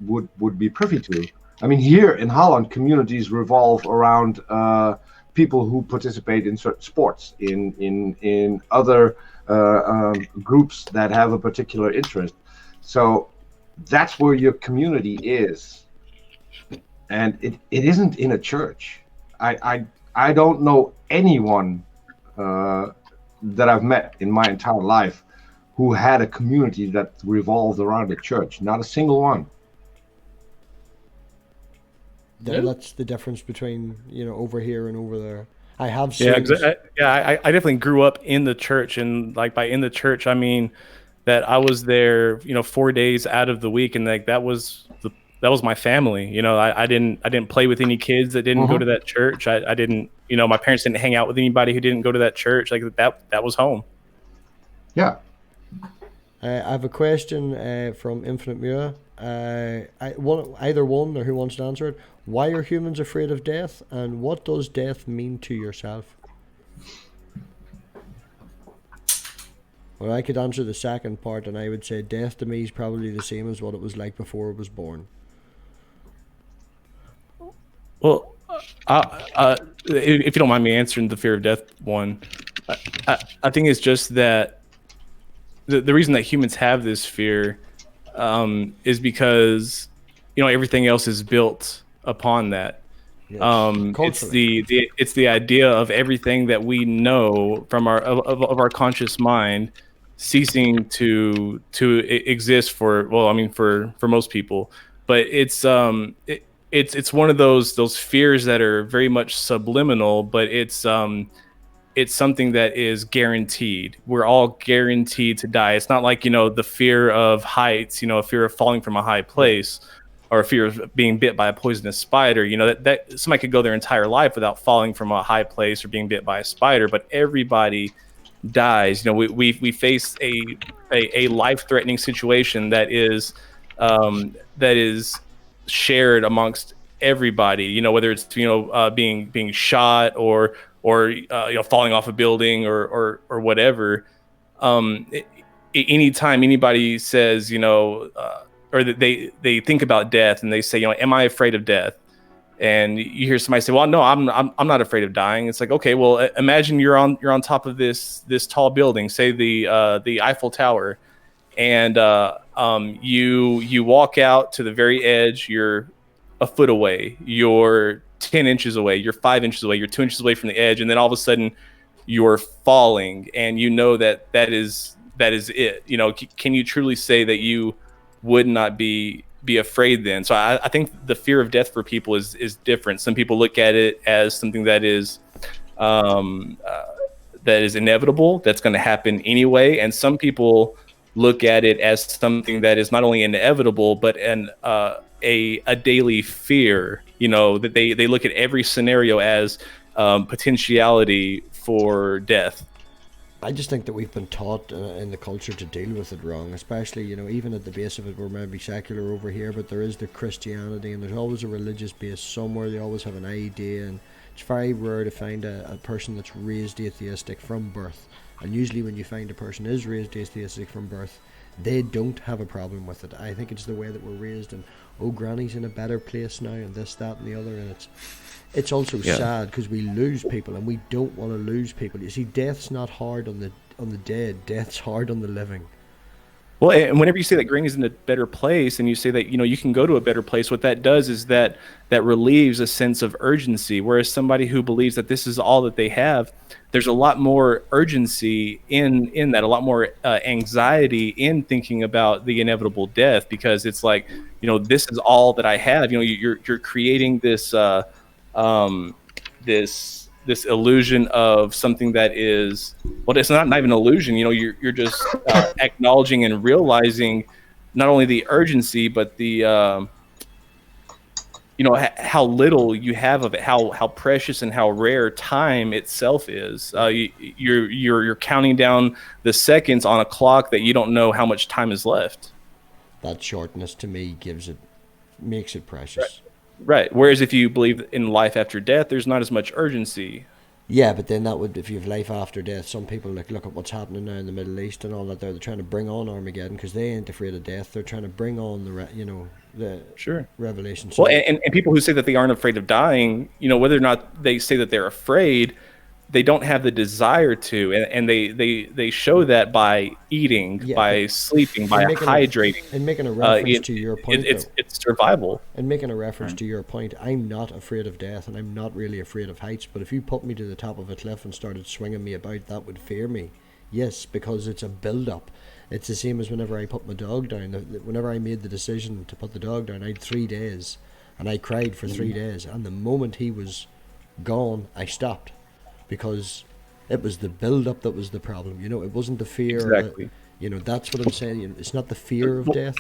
be privy to. I mean, here in Holland, communities revolve around people who participate in certain sports, in other groups that have a particular interest. So that's where your community is, and it isn't in a church. I don't know anyone that I've met in my entire life who had a community that revolved around a church. Not a single one. That's the difference between over here and over there. I have seen. I definitely grew up in the church, and like by in the church I mean that I was there 4 days out of the week, and like that was my family. You know, I didn't play with any kids that didn't go to that church. I didn't, you know, my parents didn't hang out with anybody who didn't go to that church. Like that was home. Yeah. I have a question from Infinite Mura. Either one or who wants to answer it. Why are humans afraid of death, and what does death mean to yourself? Well, I could answer the second part, and I would say death to me is probably the same as what it was like before it was born. Well, if you don't mind me answering the fear of death one, I think it's just that the reason that humans have this fear is because, you know, everything else is built upon that. Yes. It's the idea of everything that we know from of our conscious mind ceasing to exist for most people, but it's one of those fears that are very much subliminal, but it's something that is guaranteed. We're all guaranteed to die. It's not like, you know, the fear of heights, you know, a fear of falling from a high place, or a fear of being bit by a poisonous spider. You know, that somebody could go their entire life without falling from a high place or being bit by a spider, but everybody dies. You know, we face a life-threatening situation that is shared amongst everybody. You know, whether it's, you know, being shot or you know, falling off a building or whatever. Anytime anybody says, you know, or that they think about death and they say, you know, am I afraid of death? And you hear somebody say, well, no, I'm not afraid of dying. It's like, okay, well, imagine you're on top of this tall building, say the Eiffel Tower, and you walk out to the very edge. You're a foot away, you're 10 inches away, you're 5 inches away, you're 2 inches away from the edge, and then all of a sudden you're falling, and you know that is it. You know, can you truly say that you would not be afraid then? So I think the fear of death for people is different. Some people look at it as something that is inevitable, that's going to happen anyway, and some people look at it as something that is not only inevitable but a daily fear. You know, that they look at every scenario as potentiality for death. I just think that we've been taught in the culture to deal with it wrong, especially, you know, even at the base of it, we're maybe secular over here, but there is the Christianity, and there's always a religious base somewhere. They always have an idea, and it's very rare to find a person that's raised atheistic from birth. And usually when you find a person is raised atheistic from birth, they don't have a problem with it. I think it's the way that we're raised, and oh, granny's in a better place now, and this, that, and the other, and it's also sad because we lose people, and we don't want to lose people. You see, death's not hard on the dead. Death's hard on the living. Well, and whenever you say that granny's in a better place, and you say that, you know, you can go to a better place, what that does is that relieves a sense of urgency. Whereas somebody who believes that this is all that they have, there's a lot more urgency in that, a lot more anxiety in thinking about the inevitable death, because it's like, you know, this is all that I have. You know, you're creating this this illusion of something that is, well, it's not even an illusion. You know, you're just acknowledging and realizing not only the urgency, but the you know, how little you have of it, how precious and how rare time itself is. You're counting down the seconds on a clock that you don't know how much time is left. That shortness to me makes it precious. Right. Whereas if you believe in life after death, there's not as much urgency. Yeah, but then that would, if you have life after death, some people look at what's happening now in the Middle East and all that. They're trying to bring on Armageddon because they ain't afraid of death. They're trying to bring on the revelation. So, well, and people who say that they aren't afraid of dying, you know, whether or not they say that they're afraid, they don't have the desire to, and they show that by eating, by sleeping, by hydrating, and making a reference to your point. It's survival. And making a reference to your point, I'm not afraid of death, and I'm not really afraid of heights. But if you put me to the top of a cliff and started swinging me about, that would fear me. Yes, because it's a build-up. It's the same as whenever I put my dog down. Whenever I made the decision to put the dog down, I had 3 days, and I cried for 3 days. And the moment he was gone, I stopped. Because it was the build-up that was the problem. You know, it wasn't the fear. Exactly. You know, that's what I'm saying. You know, it's not the fear of death,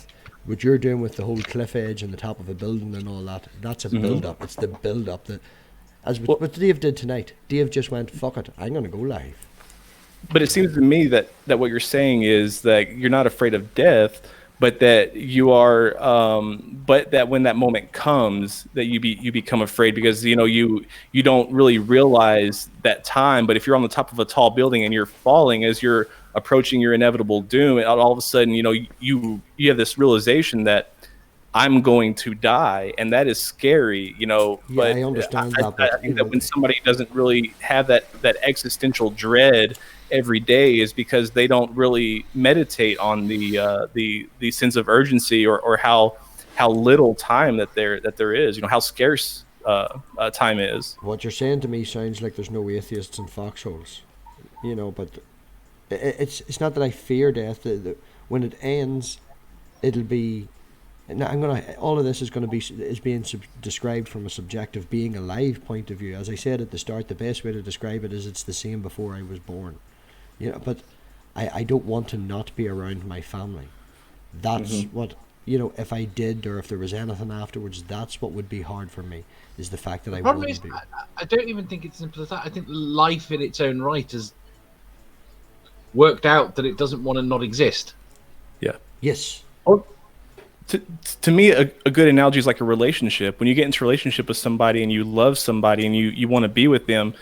what you're doing with the whole cliff edge and the top of a building and all that, that's a build up. It's the build up that, as what Dave did tonight. Dave just went, fuck it, I'm gonna go live. But it seems to me that what you're saying is that you're not afraid of death, but that you are, but that when that moment comes, that you become afraid because you don't really realize that time. But if you're on the top of a tall building and you're falling as you're approaching your inevitable doom, and all of a sudden you have this realization that I'm going to die, and that is scary, Yeah, but I understand that. I But think that when somebody doesn't really have that existential dread every day is because they don't really meditate on the sense of urgency or how little time that there is, how scarce time is. what you're saying to me sounds like there's no atheists in foxholes, but it's not that I fear death. When it ends, it'll be. Now all of this is being described from a subjective being alive point of view. As I said at the start, the best way to describe it is it's the same before I was born. But I don't want to not be around my family. That's what, if I did, or if there was anything afterwards, that's what would be hard for me, is the fact that I Problem wouldn't is, be. I don't even think it's simple as that. I think life in its own right has worked out that it doesn't want to not exist. Yeah. Yes. To me, a good analogy is like a relationship. When you get into a relationship with somebody and you love somebody and you want to be with them,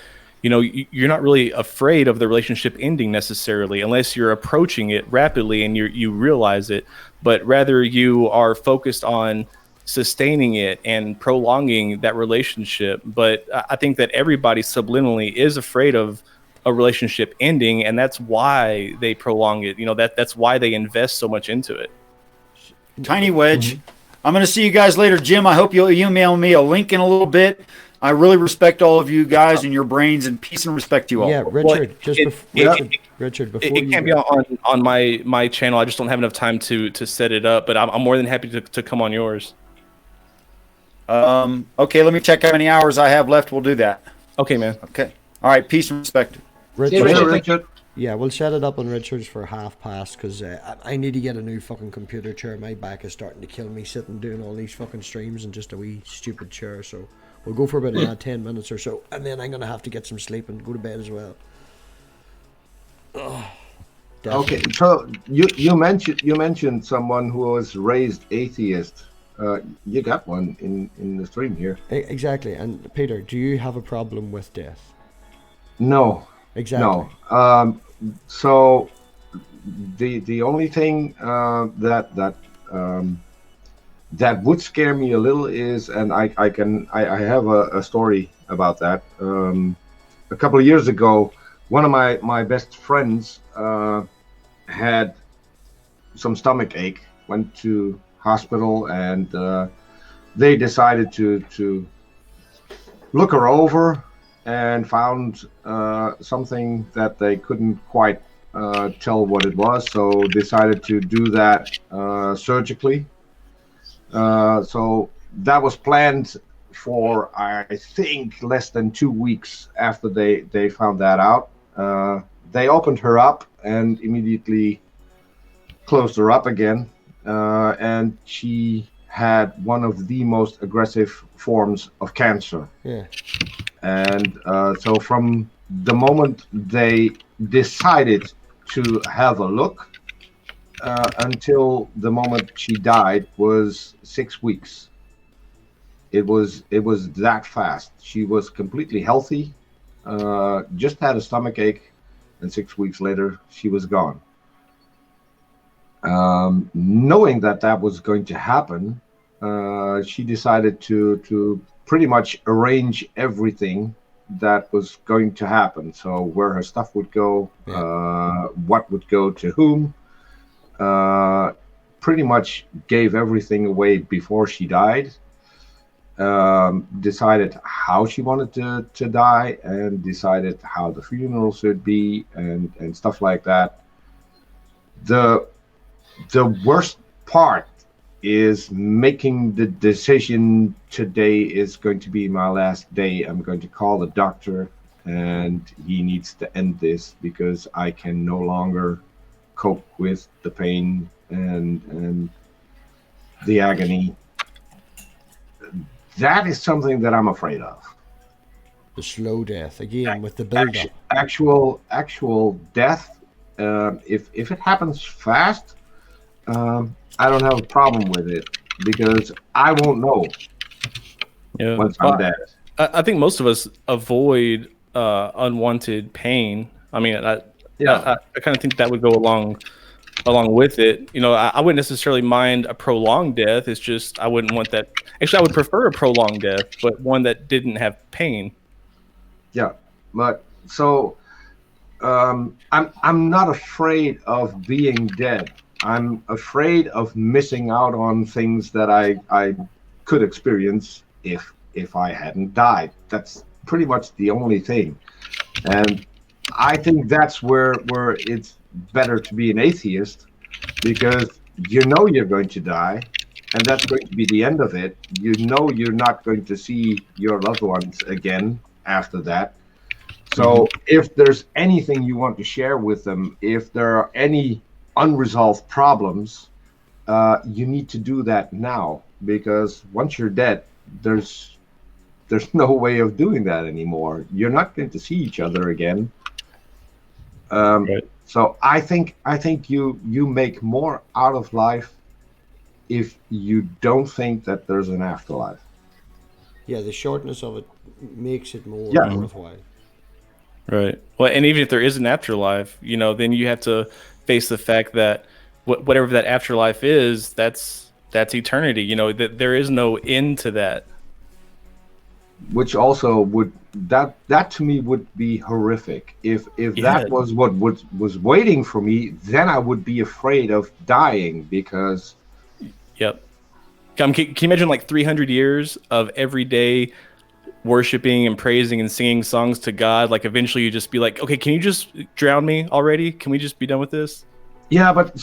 you're not really afraid of the relationship ending necessarily, unless you're approaching it rapidly and you realize it. But rather, you are focused on sustaining it and prolonging that relationship. But I think that everybody subliminally is afraid of a relationship ending, and that's why they prolong it. That's why they invest so much into it. Tiny Wedge. I'm going to see you guys later. Jim, I hope you'll email me a link in a little bit. I really respect all of you guys and your brains, and peace and respect to you all. Yeah, Richard. Richard, before it can't be on my channel. I just don't have enough time to set it up. But I'm more than happy to come on yours. Okay, let me check how many hours I have left. We'll do that. Okay, man. Okay. All right. Peace and respect. Richard. Yeah, we'll set it up on Richard's for 1:30 because I need to get a new fucking computer chair. My back is starting to kill me sitting doing all these fucking streams in just a wee stupid chair. So we'll go for about 10 minutes or so, and then I'm gonna have to get some sleep and go to bed as well. Okay, so you mentioned someone who was raised atheist. You got one in the stream here. Exactly. And Peter, do you have a problem with death? No. Exactly. No. So the only thing that would scare me a little is, and I have a story about that. A couple of years ago, one of my best friends had some stomach ache, went to hospital, and they decided to look her over and found something that they couldn't quite tell what it was, so decided to do that surgically. So that was planned for, I think, less than 2 weeks after they found that out. They opened her up and immediately closed her up again, and she had one of the most aggressive forms of cancer. Yeah. And so from the moment they decided to have a look until the moment she died was 6 weeks. It was that fast. She was completely healthy, just had a stomach ache, and 6 weeks later she was gone. Knowing that was going to happen, she decided to pretty much arrange everything that was going to happen. So where her stuff would go, what would go to whom, pretty much gave everything away before she died. Decided how she wanted to die, and decided how the funeral should be, and stuff like that. The worst part is making the decision. Today is going to be my last day. I'm going to call the doctor, and he needs to end this because I can no longer cope with the pain and the agony. That is something that I'm afraid of. The slow death again with the build up. Actual death. If it happens fast, I don't have a problem with it because I won't know Yeah. once I'm dead. I think most of us avoid unwanted pain. I mean, I kind of think that would go along with it. You know, I wouldn't necessarily mind a prolonged death. It's just I wouldn't want that. Actually, I would prefer a prolonged death, but one that didn't have pain. Yeah, but so I'm not afraid of being dead. I'm afraid of missing out on things that I could experience if I hadn't died. That's pretty much the only thing, and I think that's where it's better to be an atheist, because you know you're going to die, and that's going to be the end of it. You know you're not going to see your loved ones again after that. So if there's anything you want to share with them, if there are any unresolved problems, you need to do that now, because once you're dead, there's no way of doing that anymore. You're not going to see each other again. Right. So I think you make more out of life if you don't think that there's an afterlife. Yeah, the shortness of it makes it more Yeah. worthwhile. Right. Well, and even if there is an afterlife, you know, then you have to face the fact that whatever that afterlife is, that's eternity. You know, that there is no end to that. Which also would that to me would be horrific. If that was what was waiting for me, then I would be afraid of dying, because Yep. Can you imagine like 300 years of every day worshiping and praising and singing songs to God? Like eventually you just be like, okay, can you just drown me already? Can we just be done with this? yeah, but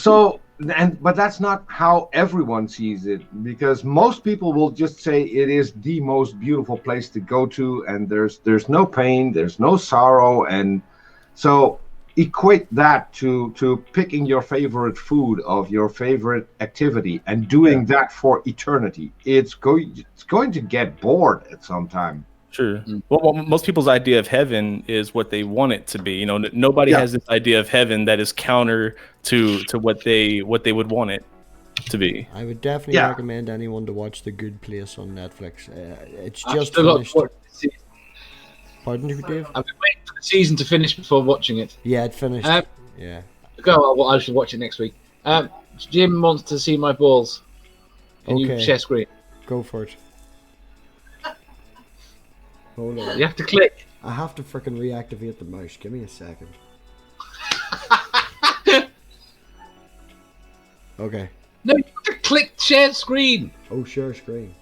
that's not how everyone sees it, because most people will just say it is the most beautiful place to go to, and there's no pain, there's no sorrow, and so equate that to picking your favorite food of your favorite activity and doing that for eternity. It's going to get bored at some time. Sure. Well, most people's idea of heaven is what they want it to be. You know, nobody has this idea of heaven that is counter to what they would want it to be. I would definitely recommend anyone to watch The Good Place on Netflix. It's just Still got finished. to watch the season. Pardon you, Dave? I've been waiting for the season to finish before watching it. Yeah, it finished. Yeah. Go. I should watch it next week. Jim wants to see my balls. Can you share screen? Go for it. Hold on. You have to click. I have to freaking reactivate the mouse. Give me a second. Okay. No, you have to click share screen. Oh, share screen.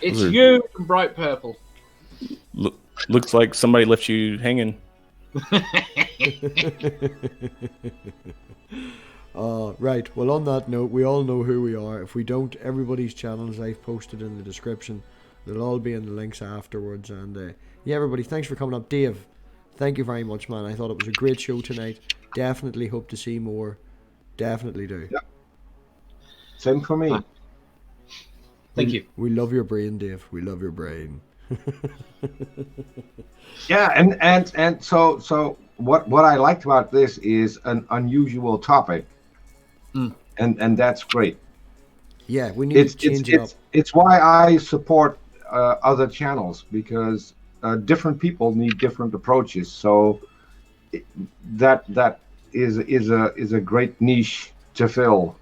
It's you in bright purple. Looks like somebody left you hanging. Right. Well, on that note, we all know who we are. If we don't, everybody's channels I've posted in the description. They'll all be in the links afterwards. And yeah, everybody, thanks for coming up. Dave, thank you very much, man. I thought it was a great show tonight. Definitely hope to see more. Definitely do. Yeah. Same for me. Thank you. We love your brain, Dave. We love your brain. Yeah, and so what I liked about this is an unusual topic, and that's great. Yeah, we need to change it up. It's why I support other channels, because different people need different approaches. So that is a great niche to fill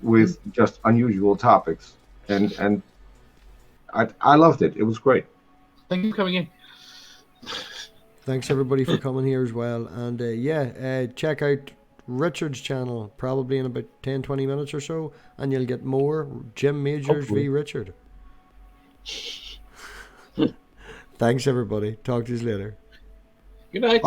with just unusual topics, and I loved it. It was great. Thank you for coming in. Thanks everybody for coming here as well. And check out Richard's channel probably in about 10-20 minutes or so, and you'll get more Jim Majors v Richard. Thanks everybody. Talk to you later. Good night.